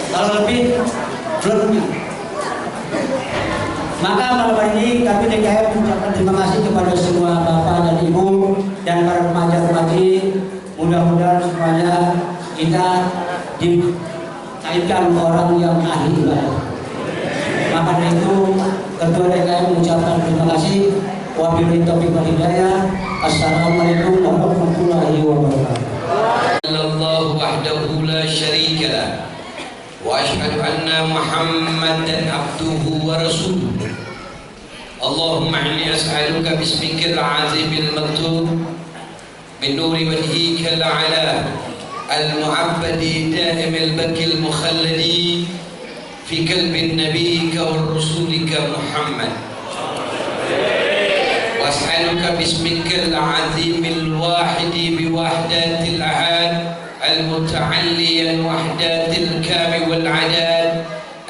Kalau lebih belum punya. Maka malam hari ini kami DKM mengucapkan terima kasih kepada semua bapak dan ibu dan para remaja-remaji. Mudah-mudahan semuanya kita dikaitkan orang yang ahli ibadah. Maka dari itu Ketua DKM mengucapkan terima kasih. Wabillahi taufiq wal hidayah. Assalamualaikum warahmatullahi wabarakatuh. Allahu wahdahu la syarika lah. وأشهد أن محمدا عبده ورسوله اللهم إني أسألك باسمك العظيم المكتوب من نور وجهك الأعلى المعبد دائم البكي المخلد في قلب نبيك ورسولك محمد وأسألك باسمك العظيم الواحد بوحدات الأحد المتعلي الوحدات الكام والعداد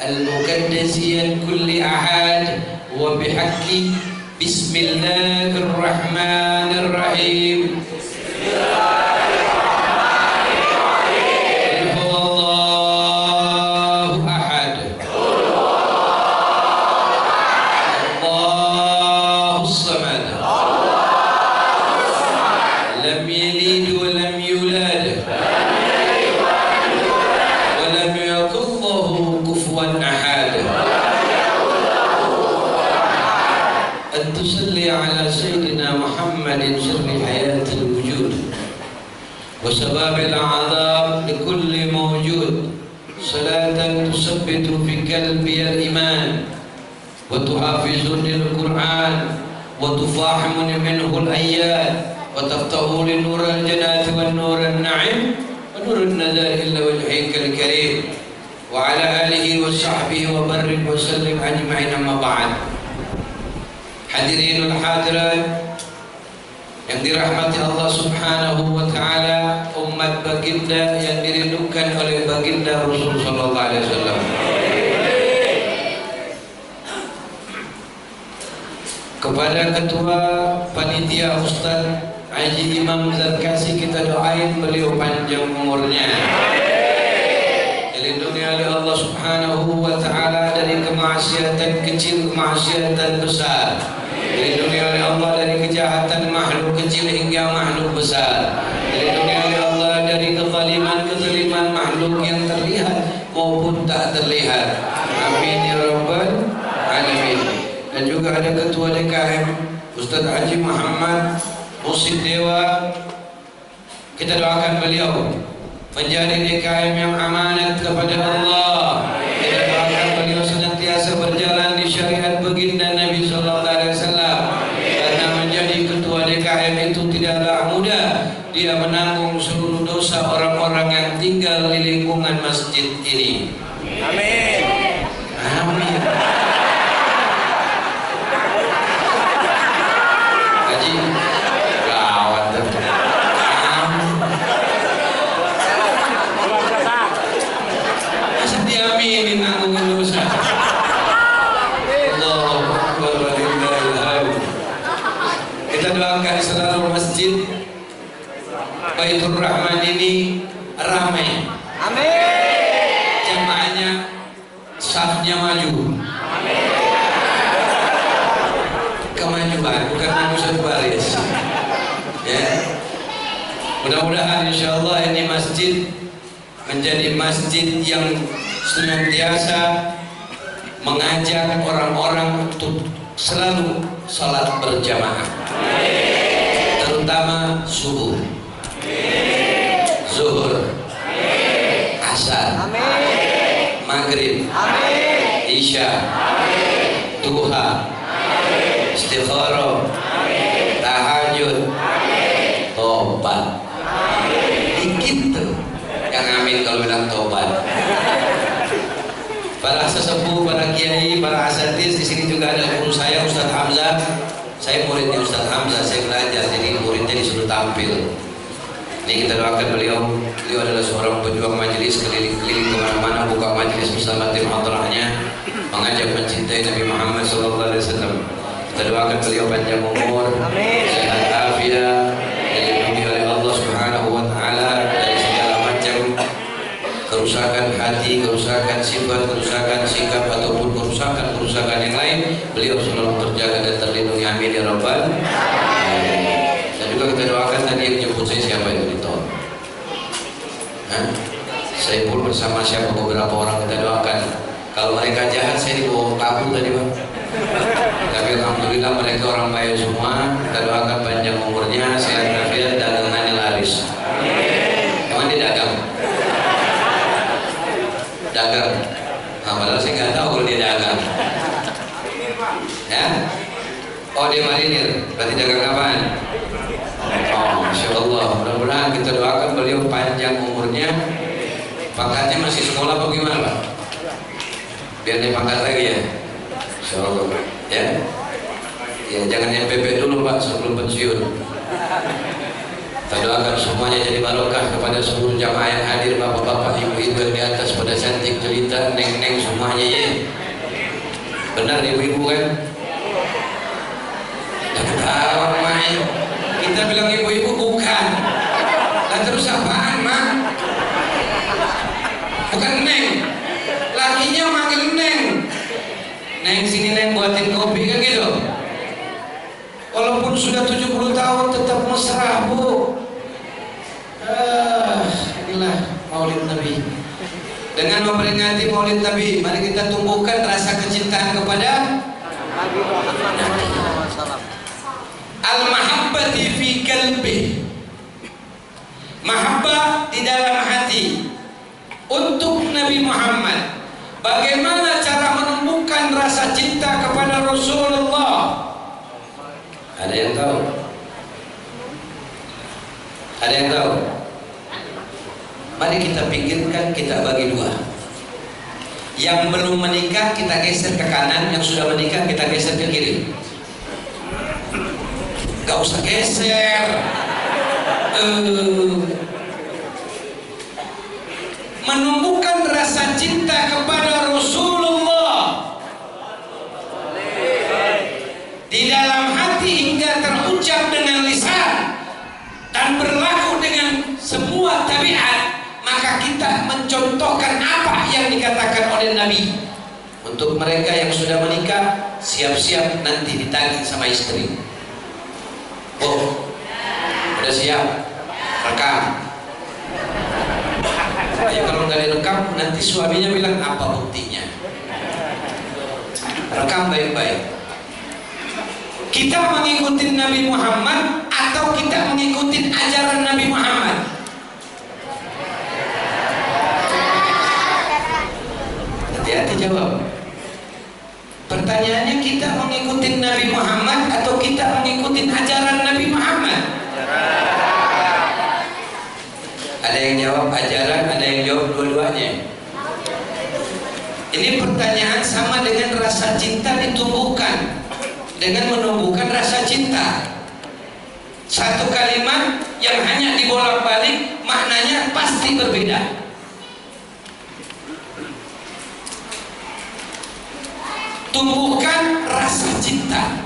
المقدسي كل أحد وبحق بسم الله الرحمن الرحيم قل هو الله أحد الله الصمد لم يلد ولم يولد ولم يكن له وسباب العذاب لكل موجود صلاة تثبت في قلبي الإيمان وتحافظني القرآن وتفاحمني منه الآيات وتفتح لي نور الجنات والنور النعيم ونور النذار إلا وجهك الكريم وعلى آله وصحبه وبارك وسلم أجمعين. أما بعد. Hadirin wal hadirat yang dirahmati Allah Subhanahu wa taala, umat baginda yang dirindukan oleh baginda Rasul sallallahu alaihi wasallam. Kepada ketua panitia Ustaz Haji Imam Zarkasi kita doain beliau panjang umurnya, dilindungi oleh Allah Subhanahu wa taala dari kemaksiatan kecil, kemaksiatan besar, dilindungi oleh Allah dari kejahatan makhluk kecil hingga makhluk besar, dilindungi oleh Allah dari kezaliman makhluk yang terlihat maupun tak terlihat. Amin ya rabbal alamin. Dan juga ada ketua DKM Ustaz Haji Muhammad Musid Dewa, kita doakan beliau menjadi DKM yang amanat kepada Allah. Kita doakan beliau senantiasa berjalan di syariat baginda Nabi sallallahu alaihi wasallam. Karena menjadi ketua DKM itu tidaklah mudah. Dia menanggung seluruh dosa orang-orang yang tinggal di lingkungan masjid ini. Amin. Amin. Haji, gawat tuh. Masa diaminin nanggung dosa. Allahu Akbar wa lillahil hamd. Kita doakan selalu masjid Baitur Rahman ini ramai. Amin. Jamaahnya safnya maju. Kemajuan bukan mengusut baris. Ya. Mudah-mudahan insyaallah ini masjid menjadi masjid yang senantiasa mengajak orang-orang untuk selalu salat berjamaah. Terutama subuh, zuhur, asar, maghrib, isya, duha, istikharah, tahajud, tobat. Dikit tuh yang amin kalau bilang tobat. Para sesepuh, para kiai, para asatidz di sini juga ada guru saya Ustaz Hamzah. Saya muridnya Ustaz Hamzah, saya belajar jadi muridnya disuruh tampil. Ini kita doakan beliau. Beliau adalah seorang pejuang majelis, keliling-keliling kemana-mana buka majelis bersama tim hadrahnya, mengajak mencintai Nabi Muhammad SAW. Kita doakan beliau panjang umur, sehat afiat, dilindungi oleh Allah Subhanahu wa taala dari segala macam kerusakan hati, kerusakan sifat, kerusakan sikap ataupun kerusakan yang lain. Beliau selalu terjaga dan terlindungi. Amin ya rabbal alamin. Dan juga kita doakan tadi yang jemput saya siapa itu Dito? Saya pun bersama siapa beberapa orang kita doakan. Kalau mereka jahat saya dibawa kabur tadi Pak. Tapi alhamdulillah mereka orang baik semua. Kita doakan panjang umurnya, sehat afiat, dagangannya laris. Emang dia dagang? Dagang. Nah, padahal saya nggak tahu kalau dia dagang. Ya? Oh dia marinir. Berarti dagang apaan? Oh, Masya Allah. Mudah-mudahan kita doakan beliau panjang umurnya. Pangkatnya masih sekolah apa gimana Pak? Biar dia pangkat lagi ya. Insya Allah. Ya. Ya jangan MPP dulu Pak sebelum pensiun. Kita doakan semuanya jadi barokah kepada seluruh jamaah yang hadir, bapak-bapak, ibu-ibu yang di atas pada cantik jelita, neng-neng semuanya ya. Benar ibu-ibu kan? Jangan tahu main. Kita bilang ibu-ibu bukan. Dan terus apaan Mak? Bukan neng. Lakinya manggil neng. Neng sini neng buatin kopi kan gitu. Walaupun sudah 70 tahun tetap mesra Bu. Inilah Maulid Nabi. Dengan memperingati Maulid Nabi, mari kita tumbuhkan rasa kecintaan kepada Nabi Muhammad SAW. Al-mahabbati fi qalbi mahabbah di dalam hati untuk Nabi Muhammad. Bagaimana cara menumbuhkan rasa cinta kepada Rasulullah? Ada yang tahu? Ada yang tahu? Mari kita pikirkan, kita bagi dua. Yang belum menikah kita geser ke kanan, yang sudah menikah kita geser ke kiri. Gak usah geser. Menumbuhkan rasa cinta kepada Rasulullah di dalam hati hingga terucap dengan lisan dan berlaku dengan semua tabiat, maka kita mencontohkan apa yang dikatakan oleh Nabi. Untuk mereka yang sudah menikah, siap-siap nanti ditagih sama istri. Oh, udah siap? Rekam. Ya, kalau nggak direkam nanti suaminya bilang apa buktinya. Rekam baik-baik. Kita mengikuti Nabi Muhammad atau kita mengikuti ajaran Nabi Muhammad? Hati-hati jawab. Pertanyaannya, kita mengikuti Nabi Muhammad atau kita mengikuti ajaran Nabi Muhammad? Ada yang jawab ajaran, ada yang jawab dua-duanya. Ini pertanyaan sama dengan rasa cinta ditumbuhkan, dengan menumbuhkan rasa cinta. Satu kalimat yang hanya dibolak-balik maknanya pasti berbeda. Tumbuhkan rasa cinta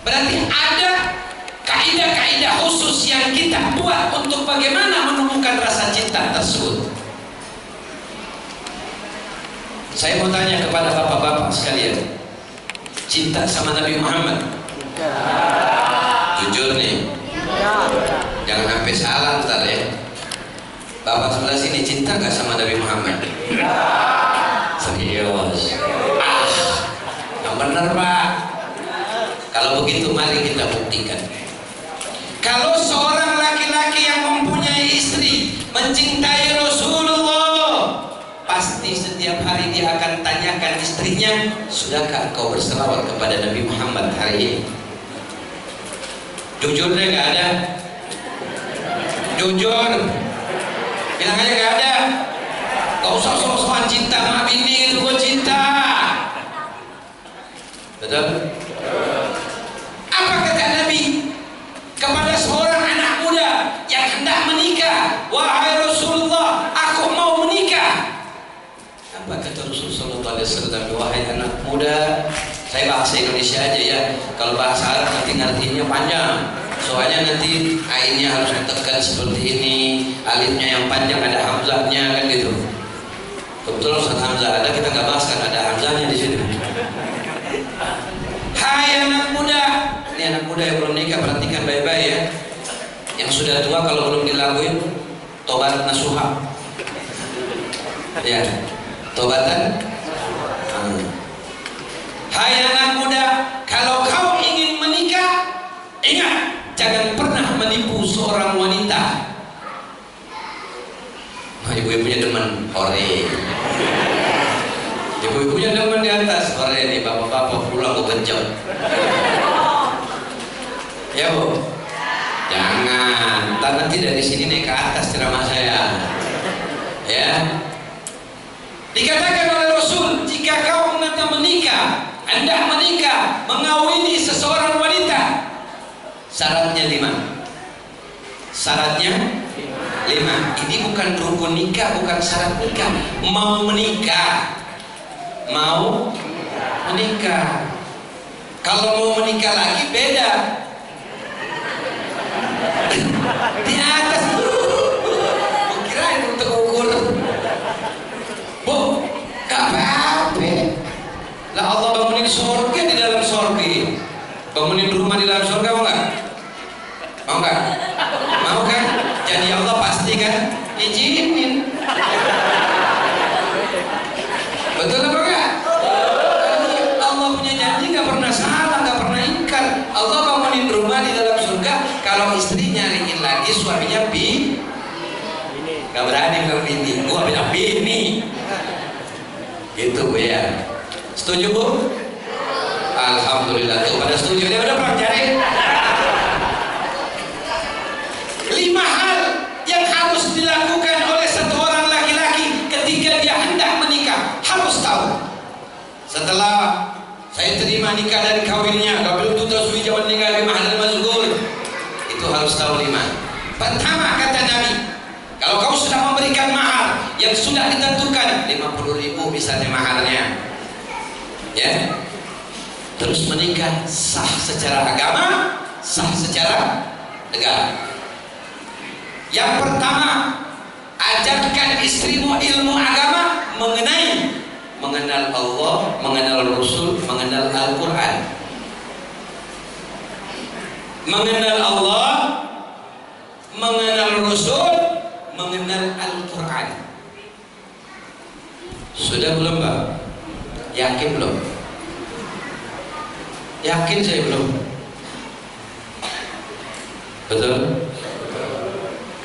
berarti ada kaidah-kaidah khusus yang kita buat untuk bagaimana menumbuhkan rasa cinta tersebut. Saya mau tanya kepada bapak-bapak sekalian, cinta sama Nabi Muhammad? Jujur nih, jangan sampai salah ntar ya. Bapak sebelah sini cinta gak sama Nabi Muhammad? Serius? Yang benar Pak. Kalau begitu mari kita buktikan. Kalau seorang laki-laki yang mempunyai istri mencintai Rasulullah, pasti setiap hari dia akan tanyakan istrinya, sudahkah kau berselawat kepada Nabi Muhammad hari ini? Jujur deh, gak ada? Jujur, bilang aja gak ada. Gak usah sok-sokan cinta sama bini itu, gue cinta. Betul? Apa kata Nabi kepada seorang anak muda yang hendak menikah? Wahai Rasulullah, aku mau menikah. Apa kata Rasulullah SAW? Wahai anak muda, saya bahasa Indonesia aja ya. Kalau bahasa Arab nanti ngertinya panjang. Soalnya nanti ainnya harus ditekan seperti ini, alifnya yang panjang ada hamzahnya kan gitu. Betul Ustaz Hamzah ada, kita nggak bahas kan ada hamzahnya di sini. Hai anak muda, ini anak muda yang belum nikah, perhatikan baik-baik ya. Yang sudah tua kalau belum dilakuin tobat nasuha. Ya, tobatan. Hai anak muda, kalau kau ingin menikah, ingat jangan pernah menipu seorang wanita. Nah, ibu-ibunya demen hore. Ibu-ibunya demen di atas hore nih, bapak-bapak pulang gue genjot. Ya Bu, jangan. Ntar nanti dari sini naik ke atas ceramah saya. Ya. Dikatakan oleh Rasul, jika kau hendak menikah, mengawini seseorang wanita, syaratnya 5. Syaratnya 5. Ini bukan rukun nikah, bukan syarat nikah. Mau menikah. Kalau mau menikah lagi beda. Di atas kirain untuk ukur. Bu, gak apa-apa. Lah Allah bangunin surga di dalam surga. Bangunin rumah di dalam surga mau nggak? Mau nggak? Mau kan? Jadi Allah pasti kan izinin. Betul apa enggak? Allah punya janji nggak pernah salah, nggak pernah ingkar. Allah bangunin rumah di dalam surga. Kalau istri nyariin lagi suaminya Gak berani bilang bini, gua bilang bini. Gitu Bu ya. Setuju Bu? Alhamdulillah tuh pada setuju. Dia udah pernah cari 5 hal yang harus dilakukan oleh satu orang laki-laki ketika dia hendak menikah. Harus tahu. Setelah saya terima nikah dan kawinnya, kabel tu taswi jawan nikah di mahal mazkur. Itu harus tahu 5. Pertama kata Nabi, kalau kau sudah memberikan mahar yang sudah ditentukan 50.000 misalnya maharnya, ya, terus menikah sah secara agama, sah secara negara. Yang pertama, ajarkan istrimu ilmu agama mengenal Allah, mengenal Rasul, mengenal Al-Quran. Mengenal Allah, mengenal Rasul, mengenal Al-Quran. Sudah belum Pak? Yakin belum? Yakin saya belum? Betul?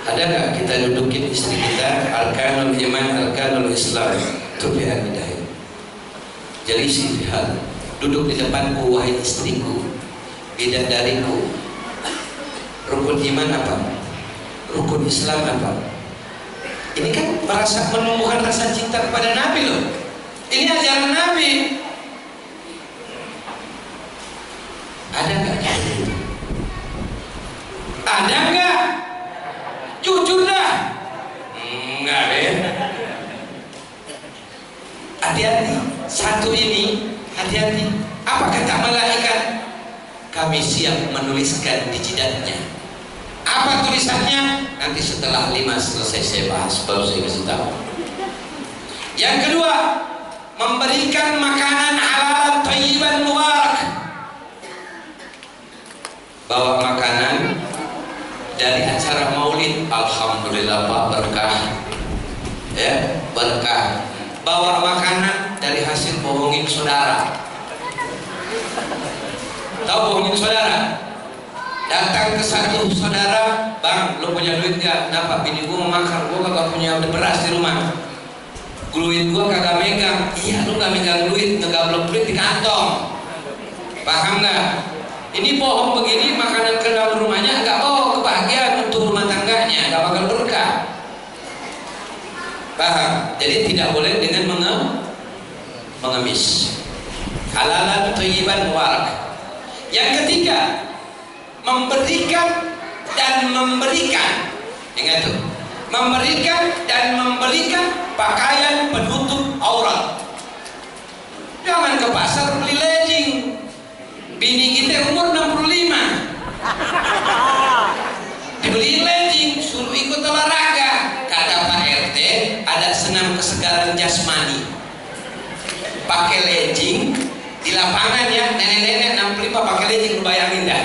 Ada nggak kita dudukin istri kita arkanul iman, arkanul Islam, tubihan hidayah. Jadi hal duduk di depanku wahai istriku, bidadariku. Rukun iman apa? Rukun Islam apa? Ini kan merasa menumbuhkan rasa cinta kepada Nabi loh. Ini ajaran Nabi. Ada nggak? Ada nggak? Jujur dah. Enggak ya. Hati-hati. Satu ini, hati-hati. Apa kata malaikat? Kami siap menuliskan di jidatnya. Apa tulisannya? Nanti setelah 5 selesai saya bahas, baru saya kasih tahu. Yang kedua, memberikan makanan halal thayyiban mubarak. Bawa makanan dari acara maulid, alhamdulillah Pak, berkah. Ya, berkah. Bawa makanan dari hasil bohongin saudara. Tahu bohongin saudara? Datang ke satu saudara, bang, lo punya duit gak? Kenapa? Bini gua mau makan, gua kagak punya beras di rumah. Duit gua kagak megang. Iya, lu gak megang duit, ngegablok duit di kantong. Paham gak? Ini bohong begini, makanan ke dalam rumahnya nggak bawa kebahagiaan untuk rumah tangganya, nggak bakal berkah. Paham? Jadi tidak boleh dengan mengemis. Halalan thayyiban mubarak. Yang ketiga, memberikan dan memberikan. Ingat tuh, memberikan dan membelikan pakaian penutup aurat. Jangan ke pasar beli legging. Bini kita umur 65, dibeli legging, suruh ikut olahraga. Kata Pak RT, ada senam kesegaran jasmani. Pakai legging di lapangan ya, nenek-nenek 65 pakai legging, lu bayangin dah.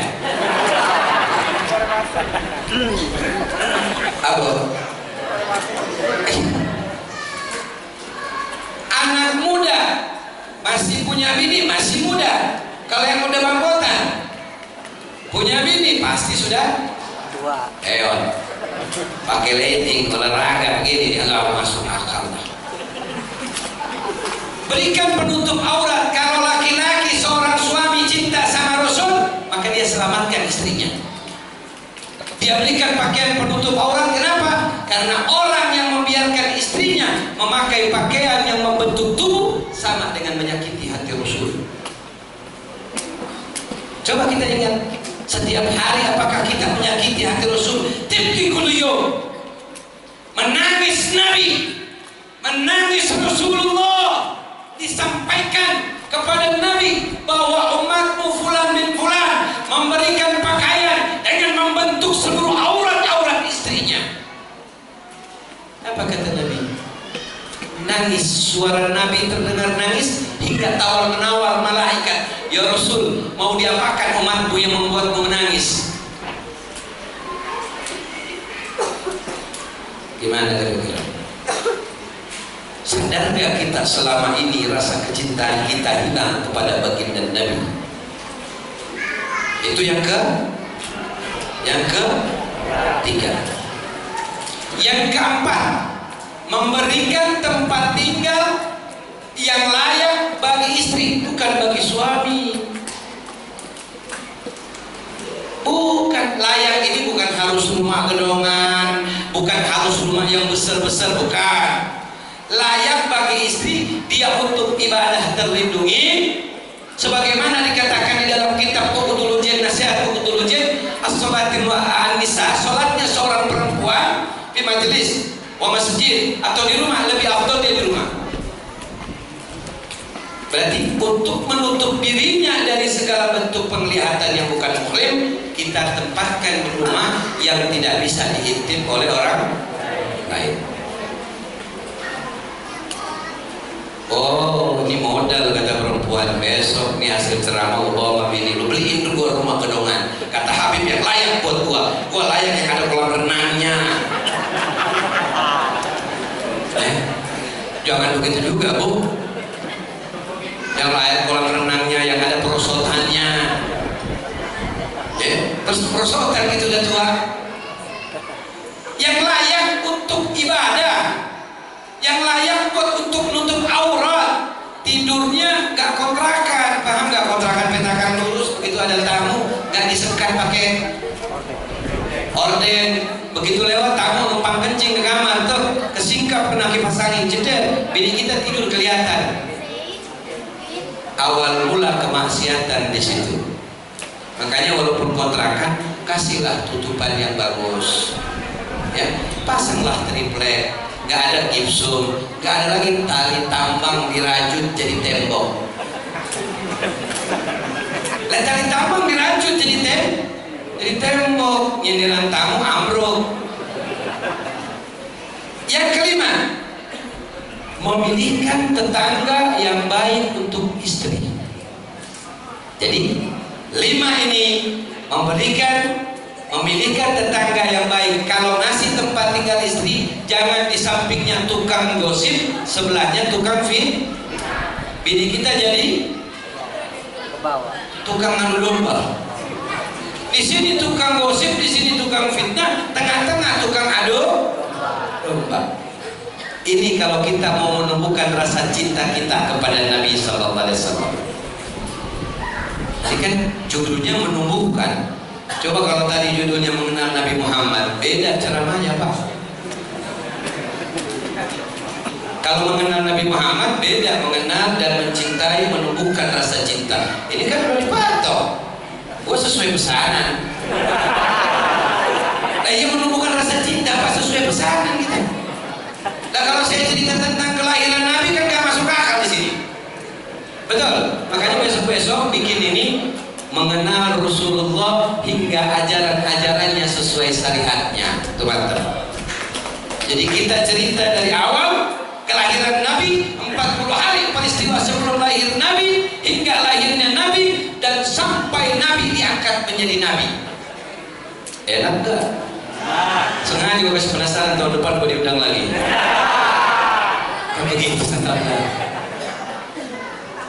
Apa? Anak muda masih punya bini, masih muda. Kalau yang udah bangkotan punya bini pasti sudah tua. Eon pakai legging olahraga begini dia nggak masuk akal. Berikan penutup aurat. Kalau laki-laki seorang suami cinta sama Rasul, maka dia selamatkan istrinya. Dia berikan pakaian penutup aurat. Kenapa? Karena orang yang membiarkan istrinya memakai pakaian yang membentuk tubuh sama dengan menyakiti hati Rasul. Coba kita ingat setiap hari apakah kita menyakiti hati Rasul? Tibki kuliyum, menangis Nabi, menangis Rasulullah. Disampaikan kepada Nabi bahwa umatmu fulan bin fulan memberikan pakaian dengan membentuk seluruh aurat-aurat istrinya. Apa kata Nabi? Nangis, suara Nabi terdengar nangis hingga tawar-menawar malaikat. Ya Rasul, mau diapakan umatmu yang membuatmu menangis? Gimana kira-kira? Sadar gak kita selama ini rasa kecintaan kita hilang kepada baginda Nabi? Itu yang ketiga. Yang keempat, memberikan tempat tinggal yang layak bagi istri, bukan bagi suami. Bukan layak ini bukan harus rumah gedongan, bukan harus rumah yang besar-besar, bukan. Layak bagi istri dia untuk ibadah terlindungi, sebagaimana dikatakan di dalam kitab Uqudul Ujian, nasihat Uqudul Ujian, as-sholatin wa an-nisa, sholatnya seorang perempuan di majelis wa masjid atau di rumah lebih afdal dia di rumah. Berarti untuk menutup dirinya dari segala bentuk penglihatan yang bukan muhrim, kita tempatkan di rumah yang tidak bisa diintip oleh orang lain. Oh, ini modal kata perempuan, besok nih hasil ceramah bawa bini lu beliin gua rumah gedongan. Kata Habib yang layak buat gua layak yang ada kolam renangnya. Jangan begitu juga, Bu. Yang layak kolam renangnya, yang ada perosotannya. Terus perosotan gitu udah tua. Yang layak untuk ibadah, yang layak buat untuk nutup aurat, tidurnya nggak kontrakan, paham nggak? Kontrakan petakan lurus, begitu ada tamu nggak disekat pakai orden, begitu lewat tamu numpang kencing ke kamar tuh kesingkap kena kipas angin jeder, bini kita tidur kelihatan. Awal mula kemaksiatan di situ. Makanya walaupun kontrakan, kasihlah tutupan yang bagus, ya, pasanglah triplek, nggak ada gipsum, nggak ada lagi tali tambang dirajut jadi tembok. Lah tali tambang dirajut jadi tembok, nyindiran tamu ambruk. Yang kelima, memilihkan tetangga yang baik untuk istri. Jadi 5 ini memilihkan tetangga yang baik. Kalau ngasih tempat tinggal istri, jangan di sampingnya tukang gosip, sebelahnya tukang bini kita jadi tukang adu domba. Di sini tukang gosip, di sini tukang fitnah, tengah-tengah tukang adu domba. Ini kalau kita mau menumbuhkan rasa cinta kita kepada Nabi Sallallahu Alaihi Wasallam. Ini kan judulnya menumbuhkan. Coba kalau tadi judulnya mengenal Nabi Muhammad, beda ceramahnya Pak. Kalau mengenal Nabi Muhammad beda, mengenal dan mencintai, menumbuhkan rasa cinta. Ini kan udah dipatok. Gue sesuai pesanan. Nah, iya menumbuhkan rasa cinta Pak, sesuai pesanan kita. Nah, kalau saya cerita tentang kelahiran Nabi kan gak masuk akal di sini. Betul. Makanya besok-besok bikin ini mengenal Rasulullah hingga ajaran-ajarannya sesuai syariatnya, teman-teman. Jadi kita cerita dari awal kelahiran Nabi, 40 hari peristiwa sebelum lahir Nabi hingga lahirnya Nabi dan sampai Nabi diangkat menjadi Nabi. Enak gak? Sengaja gue kasih penasaran, tahun depan gue diundang lagi. Begitu santai.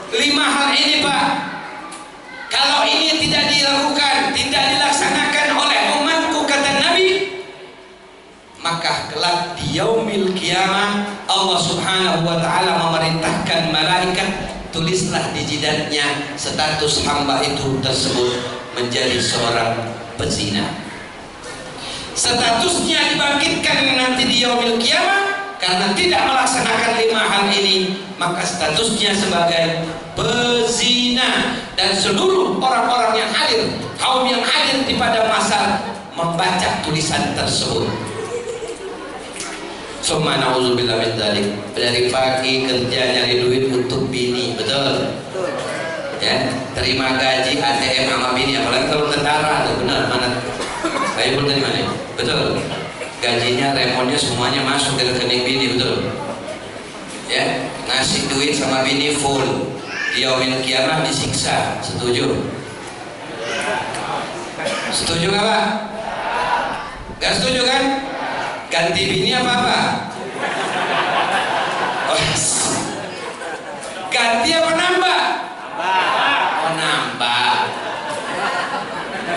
5 hal ini Pak, kalau ini tidak dilakukan, tidak dilaksanakan oleh umatku kata Nabi, maka kelak di yaumil kiamah Allah Subhanahu wa taala memerintahkan malaikat, tulislah di jidatnya status hamba itu tersebut menjadi seorang pezina. Statusnya dibangkitkan nanti di yaumil kiamah karena tidak melaksanakan 5 hal ini, maka statusnya sebagai pezina. Dan seluruh orang-orang yang hadir, kaum yang hadir di pada masa membaca tulisan tersebut. Summa na'udzubillah min dzalik. Dari pagi kerja nyari duit untuk bini, betul? Ya, terima gaji ATM sama bini, apalagi kalau tentara, benar mana? Kayak pun dari mana? Betul. Gajinya, remonnya semuanya masuk ke rekening bini, betul? Ya, ngasih duit sama bini full. Di yaumil kiamah disiksa, setuju? Setuju gak Pak? Gak setuju kan? Ganti bini apa? Oh, ganti apa nambah? Oh, nambah.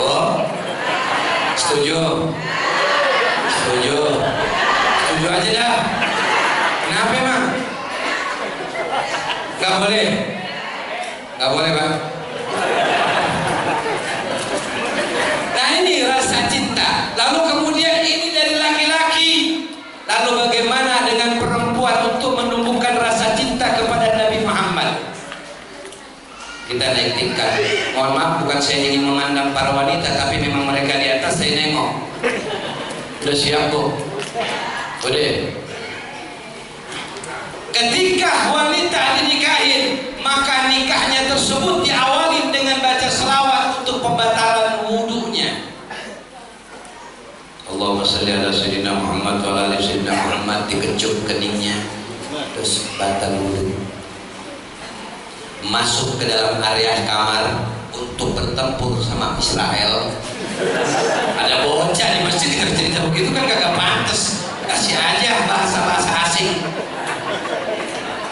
Oh, setuju? Setuju? aja dah. Kenapa emang? Gak boleh. Gak boleh Pak. Nah ini rasa cinta. Lalu kemudian ini dari laki-laki. Lalu bagaimana dengan perempuan untuk menumbuhkan rasa cinta kepada Nabi Muhammad? Kita naik tingkat. Mohon maaf, bukan saya ingin memandang para wanita, tapi memang mereka di atas saya nengok. Udah siap Bu? Udah. Ketika wanita dinikahin, maka nikahnya tersebut diawali dengan baca selawat untuk pembatalan wudunya. Allahumma shalli ala sayyidina Muhammad wa ala ali sayyidina Muhammad, dikecup keningnya, terus batal wudu. Masuk ke dalam area kamar untuk bertempur sama Israel. Ada bocah di masjid cerita begitu kan kagak pantas. Kasih aja bahasa-bahasa asing.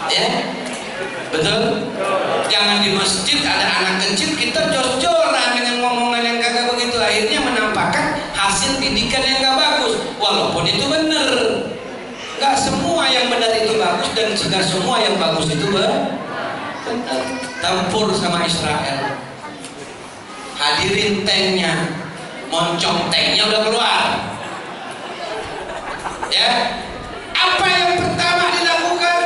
Ya, betul? Jangan di masjid ada anak kecil kita jor-joran dengan ngomongan yang kagak begitu, akhirnya menampakkan hasil didikan yang gak bagus. Walaupun itu benar, gak semua yang benar itu bagus dan tidak semua yang bagus itu benar. Tempur sama Israel, hadirin tanknya, moncong tanknya udah keluar. Ya, apa yang pertama dilakukan?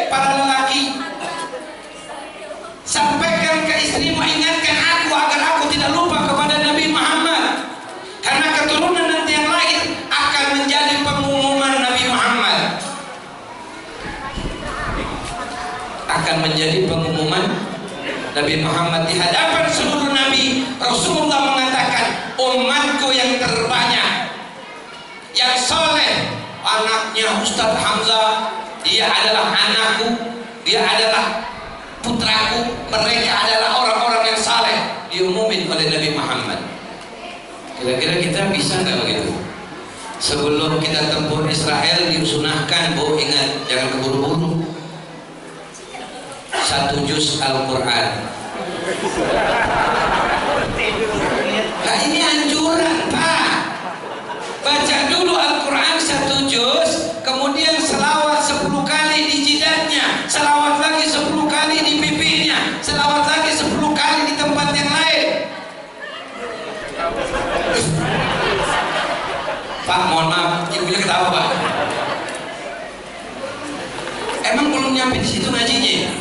Para lelaki, sampaikan ke istrimu, ingatkan aku agar aku tidak lupa kepada Nabi Muhammad, karena keturunan nanti yang lahir akan menjadi pengumuman Nabi Muhammad, akan menjadi pengumuman Nabi Muhammad di hadapan seluruh Nabi. Rasulullah mengatakan, umatku yang terbanyak, yang soleh, anaknya Ustadz Hamzah, dia adalah anakku, dia adalah putraku, mereka adalah orang-orang yang saleh, diumumin oleh Nabi Muhammad. Kira-kira kita bisa nggak begitu? Sebelum kita tempur Israel disunahkan, Bu, ingat jangan keburu-buru. 1 juz Al-Quran. Nah ini anjuran Pak. Baca dulu Al-Quran 1 juz, kemudian selawat 10 kali di jidatnya, selawat lagi 10 kali di pipinya, selawat lagi 10 kali di tempat yang lain. Pak, mohon maaf, ibunya ketawa Pak. Emang belum nyampe di situ ngajinya?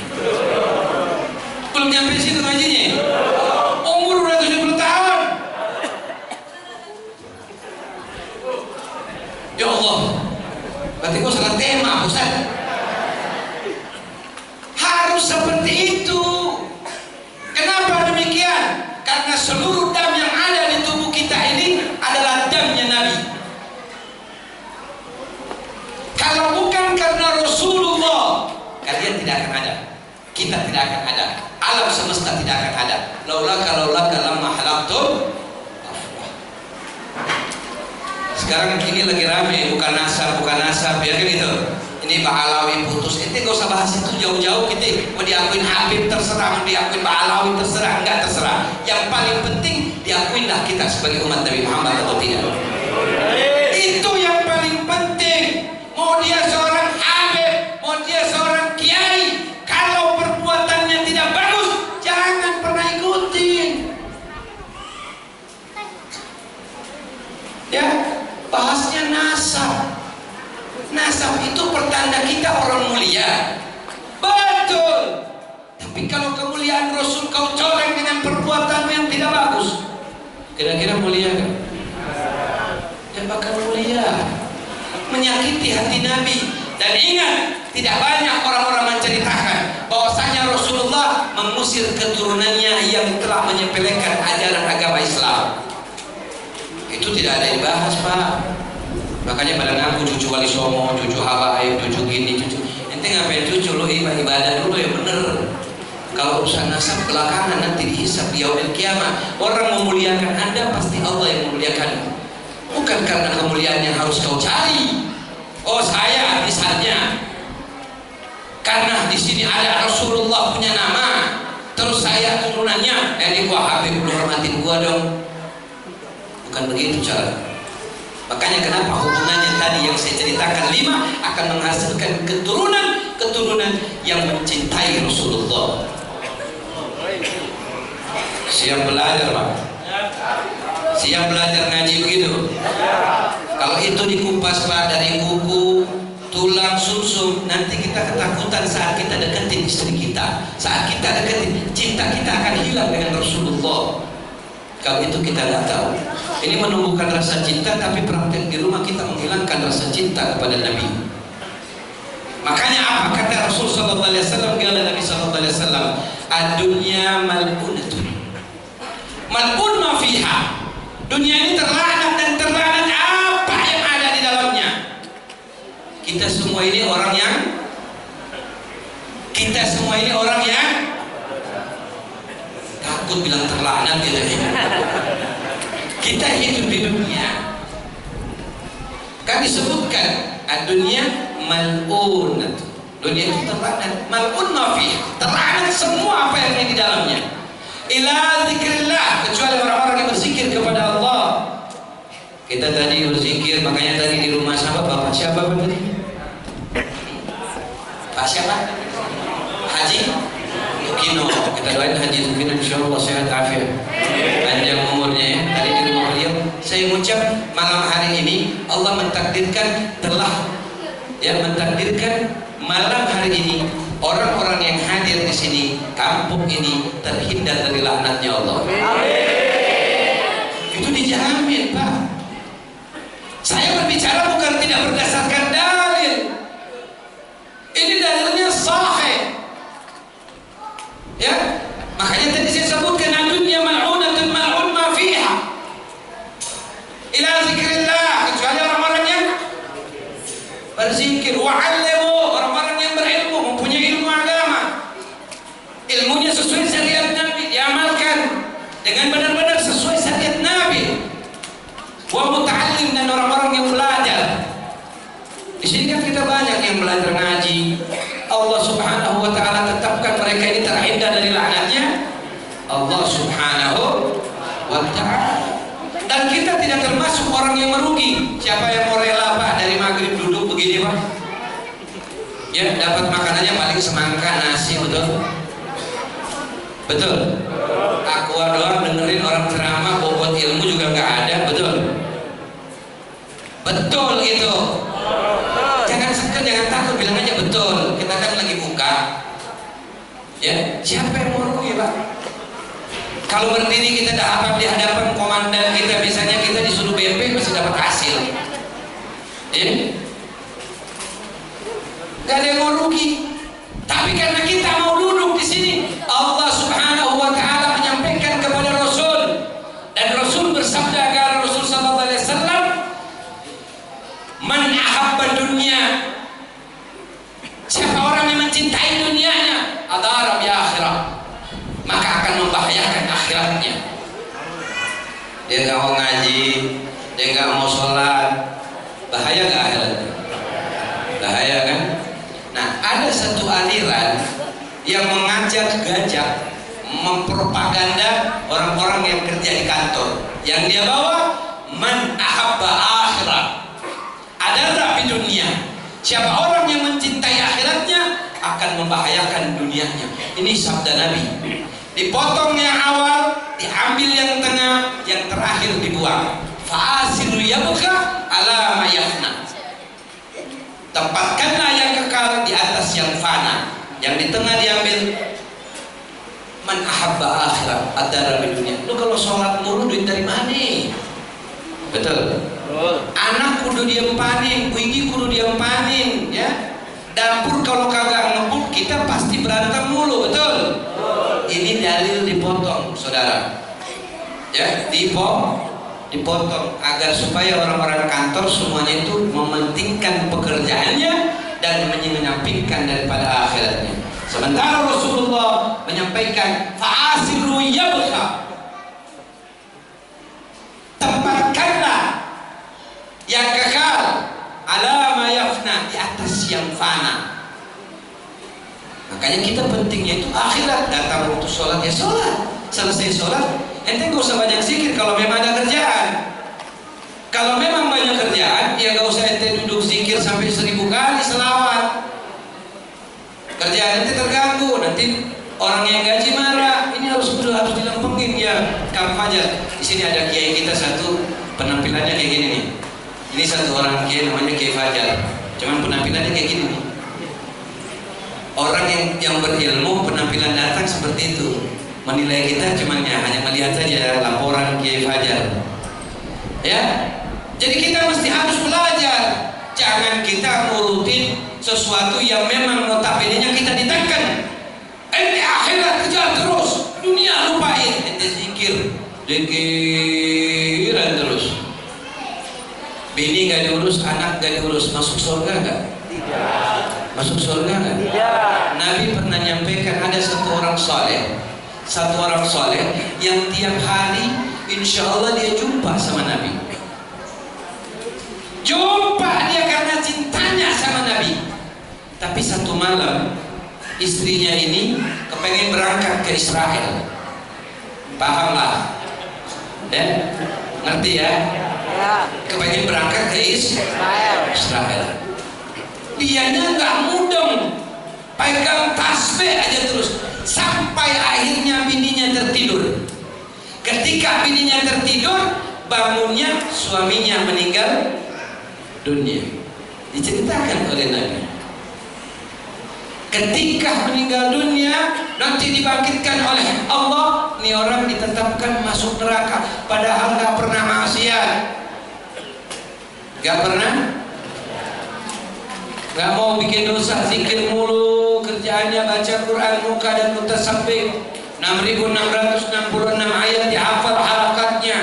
Belum nyampe di situ ngajinya? Umur udah 70 tahun. Ya Allah, berarti gua salah tema, Ustaz. Harus seperti itu. Kenapa demikian? Karena seluruh dam yang ada di tubuh kita ini adalah damnya Nabi. Kalau bukan karena Rasulullah, kalian tidak akan ada, kita tidak akan ada, alam semesta tidak akan ada. Laulaka lamma halaqtum. Sekarang ini lagi rame, bukan nasab, ya kan gitu. Ini Pak Alawi putus, ente gak usah bahas itu jauh-jauh. Kita mau diakuin Habib terserah, mau diakuin Pak Alawi terserah, enggak terserah. Yang paling penting diakuinlah kita sebagai umat Nabi Muhammad atau tidak. Itu yang paling penting. Mau dia seorang Habib, mau dia seorang kiai, kalau perbuatannya tidak bagus, jangan pernah ikutin. Ya, bahasnya nasab. Nasab itu pertanda kita orang mulia. Betul. Tapi kalau kemuliaan Rasul kau coleng dengan perbuatan yang tidak bagus, kira-kira mulia kan? Ya bakal mulia. Menyakiti hati Nabi. Dan ingat, tidak banyak orang-orang menceritakan bahwasanya Rasulullah mengusir keturunannya yang telah menyepelekan ajaran agama Islam. Itu tidak ada yang bahas, Pak. Makanya pada ngaku cucu Wali Songo, cucu Habaib, cucu gini, cucu. Ente ngapain cucu? Lo ibadah dulu ya bener. Kalau urusan nasab belakangan nanti dihisab di yaumil kiamat. Orang memuliakan Anda pasti Allah yang memuliakan. Bukan karena kemuliaan yang harus kau cari. Oh saya misalnya, karena di sini ada Rasulullah punya nama, terus saya turunannya, gua Habib lu hormatin gua dong. Bukan begitu cara. Makanya kenapa hubungannya tadi yang saya ceritakan 5 akan menghasilkan keturunan yang mencintai Rasulullah. Siap belajar Pak? Siap belajar ngaji begitu? Kalau itu dikupas Pak dari kuku, tulang, sumsum, nanti kita ketakutan saat kita deketin istri kita. Saat kita deketin, cinta kita akan hilang dengan Rasulullah. Kalau itu kita nggak tahu. Ini menumbuhkan rasa cinta, tapi praktek di rumah kita menghilangkan rasa cinta kepada Nabi. Makanya apa kata Rasul Sallallahu Alaihi Wasallam? Kata Nabi Sallallahu Alaihi Wasallam, "Ad-dunya mal'unatun, mal'un ma fiha." Dunia ini terlaknat dan terlaknat apa yang ada di dalamnya. Kita semua ini orang yang takut bilang terlaknat gitu. Kita hidup di dunia kan disebutkan dunia mal'unat, dunia itu terlaknat, mal'un ma fiha, terlaknat semua apa yang ada di dalamnya. Ila zikrillah, kecuali orang-orang yang berzikir kepada Allah. Kita tadi berzikir, makanya tadi di rumah sahabat Bapak siapa tadi? Pak siapa? Haji Tukino. Kita doain Haji Tukino insyaallah sehat afiat, panjang umurnya ya. Tadi di rumah beliau saya mengucap malam hari ini Allah mentakdirkan malam hari ini orang-orang yang hadir di sini, kampung ini terhindar dari laknatnya Allah. Itu dijamin Pak. Saya berbicara bukan tidak berdasarkan dalil. Ini dalilnya sahih. Ya, makanya tadi saya sebutkan dunia mal'unatun mal'un ma fiha. Ila zikrillah, kecuali orang-orang yang berzikir, wa'allimu, orang-orang yang berilmu, mempunyai ilmu agama. Ilmunya sesuai syariat Nabi, diamalkan dengan benar-benar sesuai syariat Nabi. Wa muta'allim, dan orang-orang yang belajar. Di sini kan kita banyak yang belajar ngaji. Allah Subhanahu wa taala tetapkan mereka ini terhindar dari laknatnya Allah Subhanahu wa taala. Dan kita tidak termasuk orang yang merugi. Siapa yang mau rela Pak dari maghrib duduk begini Pak? Ya, dapat makanannya paling semangka nasi, betul? Betul? Aqua doang dengerin orang ceramah, bobot ilmu juga nggak ada, betul? Betul itu. Jangan takut, bilang aja betul. Kita kan lagi buka. Ya, siapa yang mau rugi Pak? Kalau berdiri kita dapat di hadapan komandan kita, biasanya kita disuruh BP masih dapat hasil. Ya? Gak ada yang mau rugi. Tapi karena kita mau duduk di sini, Allah Subhanahu wa taala menyampaikan kepada Rasul, dan Rasul bersabda agar Rasul sallallahu alaihi wasallam, "Man ahabba dunya." Siapa orang yang mencintai dunianya, adara bi akhirah, maka akan membahayakan akhiratnya. Dia nggak mau ngaji, dia nggak mau sholat, bahaya nggak akhiratnya? Bahaya kan? Nah, ada satu aliran yang gajak mempropaganda orang-orang yang kerja di kantor, yang dia bawa man ahabba akhirah, adara bi dunia. Siapa orang yang mencintai akhiratnya akan membahayakan dunianya. Ini sabda Nabi. Dipotong yang awal, diambil yang tengah, yang terakhir dibuang. Fa'asilu yabqa ala ma yafna. Tempatkanlah yang kekal di atas yang fana. Yang di tengah diambil. Man ahabba akhirat adara bi dunia. Lu kalau sholat mulu duit dari mana? Betul. Anak kudu diempanin, wigi kudu diempanin, ya. Dapur kalau kagak ngebut kita pasti berantem mulu, betul? Ini dalil dipotong, saudara. Ya, dipotong agar supaya orang-orang kantor semuanya itu mementingkan pekerjaannya dan menyampingkan daripada akhiratnya. Sementara Rasulullah menyampaikan fa'asiru yabqa, tempatkanlah yang kekal ala ma yafna, di atas yang fana. Makanya kita pentingnya itu akhirat. Datang waktu sholat ya sholat, selesai sholat ente gak usah banyak zikir kalau memang ada kerjaan. Kalau memang banyak sampai 1000 kali selawat. Kerjaan nanti terganggu, nanti orang yang gaji marah. Ini harus dilempengin ya. Kang Fajar, di sini ada kiai kita satu, penampilannya kayak gini nih. Ini satu orang kiai namanya Kiai Fajar. Cuman penampilannya kayak gini nih. Orang yang berilmu penampilan datang seperti itu. Menilai kita cuman ya hanya melihat saja laporan Kiai Fajar. Ya. Jadi kita mesti harus belajar. Jangan kita ngurutin sesuatu yang memang notabene-nya kita ditekan. Ente akhirat kejar terus, dunia lupain. Ente zikiran terus. Bini gak diurus, anak gak diurus, masuk surga gak? Tidak. Masuk surga gak? Tidak. Nabi pernah nyampaikan ada satu orang soleh yang tiap hari insya Allah dia jumpa sama Nabi. Jumpa dia karena cintanya sama Nabi. Tapi satu malam istrinya ini kepengen berangkat ke Israel. Pahamlah? Ya? Ngerti ya? Kepengen berangkat ke Israel. Dianya nggak mudeng, pegang tasbih aja terus sampai akhirnya bininya tertidur. Ketika bininya tertidur, bangunnya suaminya meninggal dunia. Diceritakan oleh Nabi. Ketika meninggal dunia, nanti dibangkitkan oleh Allah. Ini orang ditetapkan masuk neraka, padahal nggak pernah maksiat, nggak pernah, nggak mau bikin dosa, zikir mulu, kerjaannya baca Quran muka dan mutasabbih. 6.666 ayat dihafal harakatnya,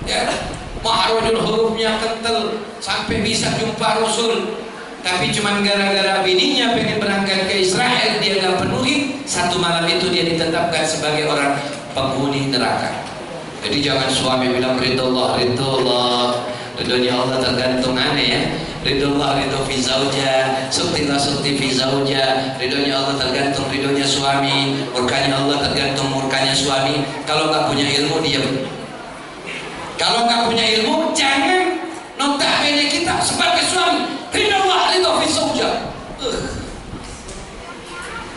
ya. Mahrujul hurufnya kental sampai bisa jumpa Rasul. Tapi cuma gara-gara bininya pengen berangkat ke Israel, dia gak penuhi. Satu malam itu dia ditetapkan sebagai orang penghuni neraka. Jadi jangan suami bilang ridullah, ridhonya Allah tergantung aneh ya. Ridullah ridho fi zauja, suktilah sukti fi zauja. Ridhonya Allah tergantung ridhonya suami, murkanya Allah tergantung murkanya suami. Kalau gak punya ilmu diam. Kalau nggak punya ilmu, jangan notabene kita sebagai suami ridullah ridho fi zauja.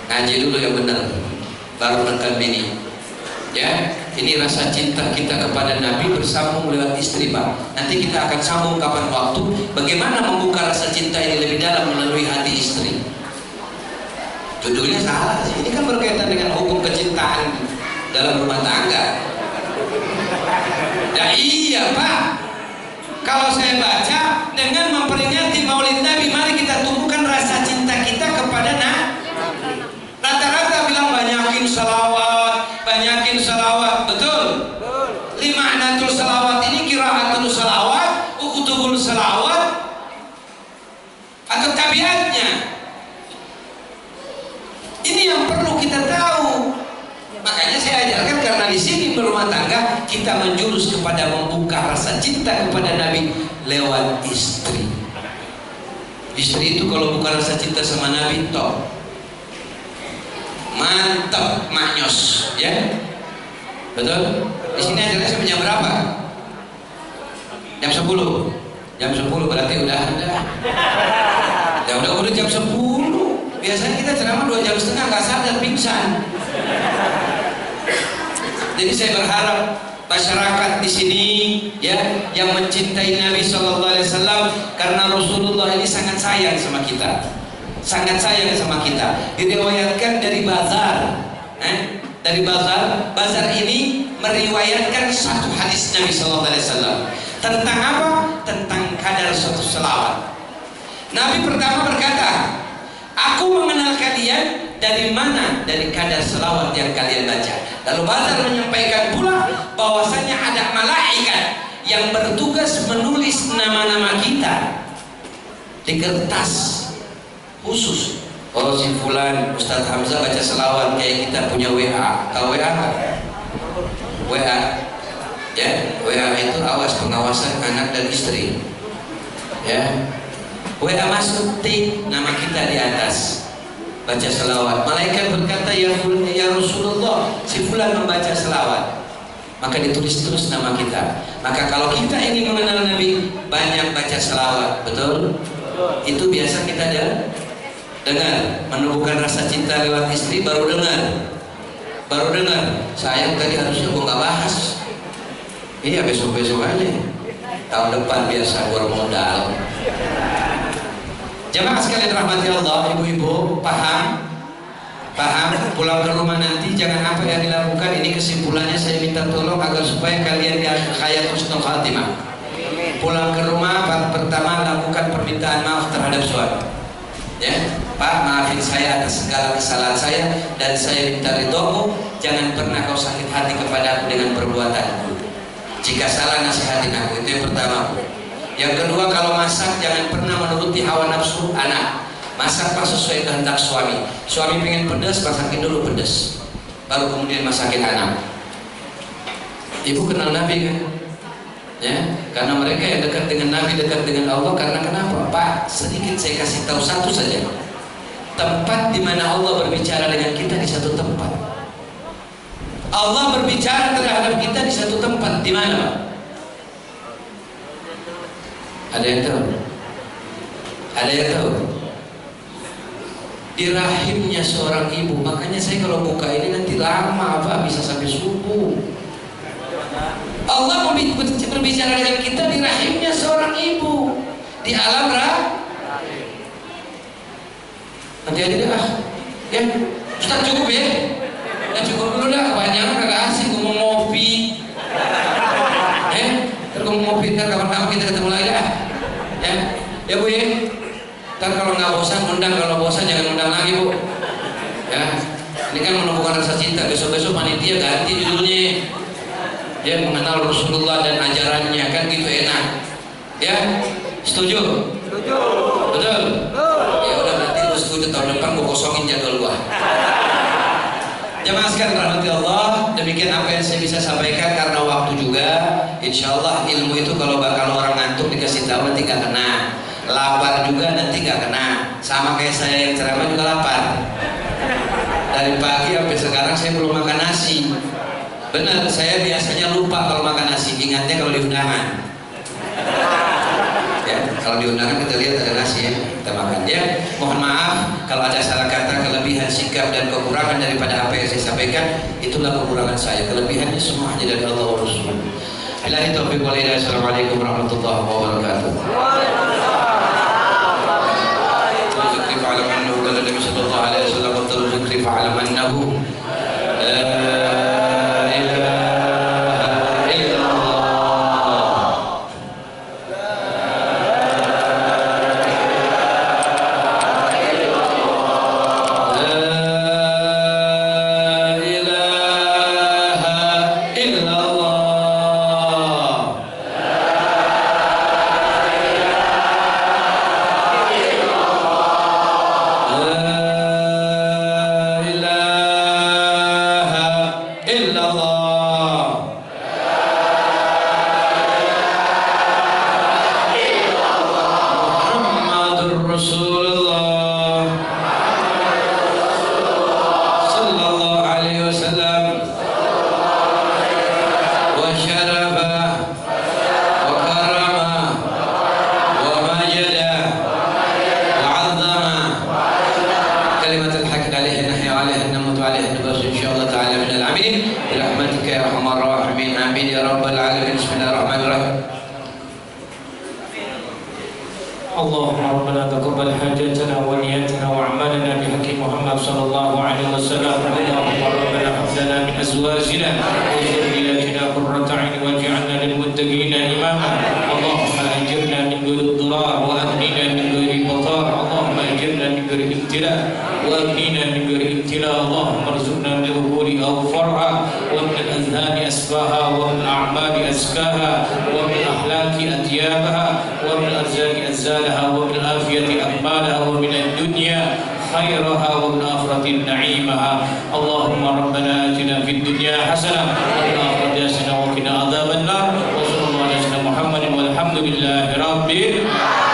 Ngaji dulu yang benar, baru menekan bini. Ya, ini rasa cinta kita kepada Nabi bersambung lewat istri, Pak. Nanti kita akan sambung kapan waktu. Bagaimana membuka rasa cinta ini lebih dalam melalui hati istri. Judulnya salah sih. Ini kan berkaitan dengan hukum kecintaan dalam rumah tangga. Ya iya Pak, kalau saya baca dengan memperingati Maulid Nabi, mari kita tumbuhkan rasa cinta kita kepada Nabi. Rata-rata bilang banyakin salawat, betul? Lima'natul salawat ini kiraatul salawat, ukutubul salawat, atau tabiatnya. Ini yang perlu kita tahu. Makanya saya ajarkan karena di sini berumah tangga kita menjurus kepada membuka rasa cinta kepada Nabi lewat istri. Istri itu kalau buka rasa cinta sama Nabi, top, mantap, maknyos, ya, betul. Di sini ajarnya sampai jam berapa? Jam 10. Jam 10 berarti udah ada. Ya udah jam 10. Biasanya kita ceramah 2 jam setengah nggak sadar pingsan. Jadi saya berharap masyarakat di sini ya yang mencintai Nabi Shallallahu Alaihi Wasallam, karena Rasulullah ini sangat sayang sama kita, sangat sayang sama kita. Diriwayatkan dari Bazar, dari Bazar ini meriwayatkan satu hadis Nabi Shallallahu Alaihi Wasallam tentang apa? Tentang kadar suatu selawat. Nabi pertama berkata, aku mengenal kalian dari mana? Dari kadar selawat yang kalian baca. Lalu Bazar menyampaikan pula bahwasanya ada malaikat yang bertugas menulis nama-nama kita di kertas khusus. Kalau si Fulan, Ustadz Hamzah baca selawat kayak kita punya WA. Tahu WA nggak? WA, ya, WA itu awas pengawasan anak dan istri. Ya, WA masuk, tik nama kita di atas, baca selawat. Malaikat berkata, ya Rasulullah, si Fulan membaca selawat. Maka ditulis terus nama kita. Maka kalau kita ingin mengenal Nabi, banyak baca selawat, betul? Itu biasa kita dengar. Menumbuhkan rasa cinta lewat istri baru dengar. Sayang tadi harusnya gua nggak bahas. Iya, besok-besok aja. Tahun depan biasa gua modal. Jamaah sekalian rahmati Allah, ibu-ibu paham? Pulang ke rumah nanti jangan apa yang dilakukan. Ini kesimpulannya, saya minta tolong agar supaya kalian hayat husnul khatimah. Pulang ke rumah pertama lakukan permintaan maaf terhadap suami. Ya, Pak, maafin saya atas segala kesalahan saya dan saya minta ridhomu. Jangan pernah kau sakit hati kepada aku dengan perbuatanku. Jika salah nasihatin aku, itu yang pertama. Yang kedua, kalau masak jangan pernah menuruti hawa nafsu anak. Masak pas sesuai kehendak suami. Suami pengen pedas, masakin dulu pedas, baru kemudian masakin anak. Ibu kenal Nabi kan? Ya, karena mereka yang dekat dengan Nabi, dekat dengan Allah. Karena kenapa? Pak, sedikit saya kasih tahu satu saja. Tempat di mana Allah berbicara dengan kita di satu tempat. Allah berbicara terhadap kita di satu tempat. Di mana, Pak? Ada yang tahu? Ada yang tahu? Di rahimnya seorang ibu. Makanya saya kalau buka ini nanti lama, Pak, bisa sampai subuh. Allah berbicara dengan kita di rahimnya seorang ibu, di alam rahim. Nanti aja deh, ya Ustaz cukup ya? Ya cukup dulu dah, banyak kagak asik ngomong ngopi. Terus ngomong ngopi, ntar kapan-kapan kita ketemu lagi dah. Ya Bu ya. Ntar kalau nggak bosan undang, kalau bosan jangan undang lagi Bu. Ya, ini kan menumbuhkan rasa cinta. Besok-besok panitia ganti judulnya. Dia mengenal Rasulullah dan ajarannya, kan gitu enak. Ya, setuju? Setuju. Betul? Ya udah, nanti gue setuju tahun depan gue kosongin jadwal gua. Jamaah sekalian rahmati Allah, demikian apa yang saya bisa sampaikan karena waktu juga. Insya Allah ilmu itu kalau orang ngantuk dikasih tahu nanti gak kena. Lapar juga nanti gak kena. Sama kayak saya yang ceramah juga lapar. Dari pagi sampai sekarang saya belum makan nasi. Benar, saya biasanya lupa kalau makan nasi, ingatnya kalau di undangan. Ya, kalau di undangan kita lihat ada nasi ya, kita makan ya. Mohon maaf kalau ada salah kata, kelebihan, sikap dan kekurangan daripada apa yang saya sampaikan. Itulah kekurangan saya, kelebihannya semuanya dari Allah wa Rasul. Billahi taufiq wal hidayah. Assalamualaikum warahmatullahi wabarakatuh. Zikri fa'alam annahu qala Nabi sallallahu alaihi wasallam, zikri fa'alam annahu اللهم ربنا تقبل حاجاتنا ونياتنا واعمالنا بحق محمد صلى الله عليه وسلم. اللهم ربنا هب لنا من ازواجنا وذرياتنا قرة اعين واجعلنا للمتقين اماما. اللهم اجرنا من غير الضرار واغننا من غير البطار. اللهم اجرنا من غير الابتلاء واغننا من غير الابتلاء. اللهم ارزقنا من الامور اوفرها ومن الاذهان اسفاها ومن الاعمال ازكاها ومن الاخلاق اطيابها ومن الارزاق ازالها ومن العافيه اكمالها ومن الدنيا خيرها ومن الآخرة نعيمها. اللهم ربنا آتنا في الدنيا حسنة وفي الآخرة حسنة وقنا عذاب النار. وصلى الله على سيدنا محمد والحمد لله رب العالمين.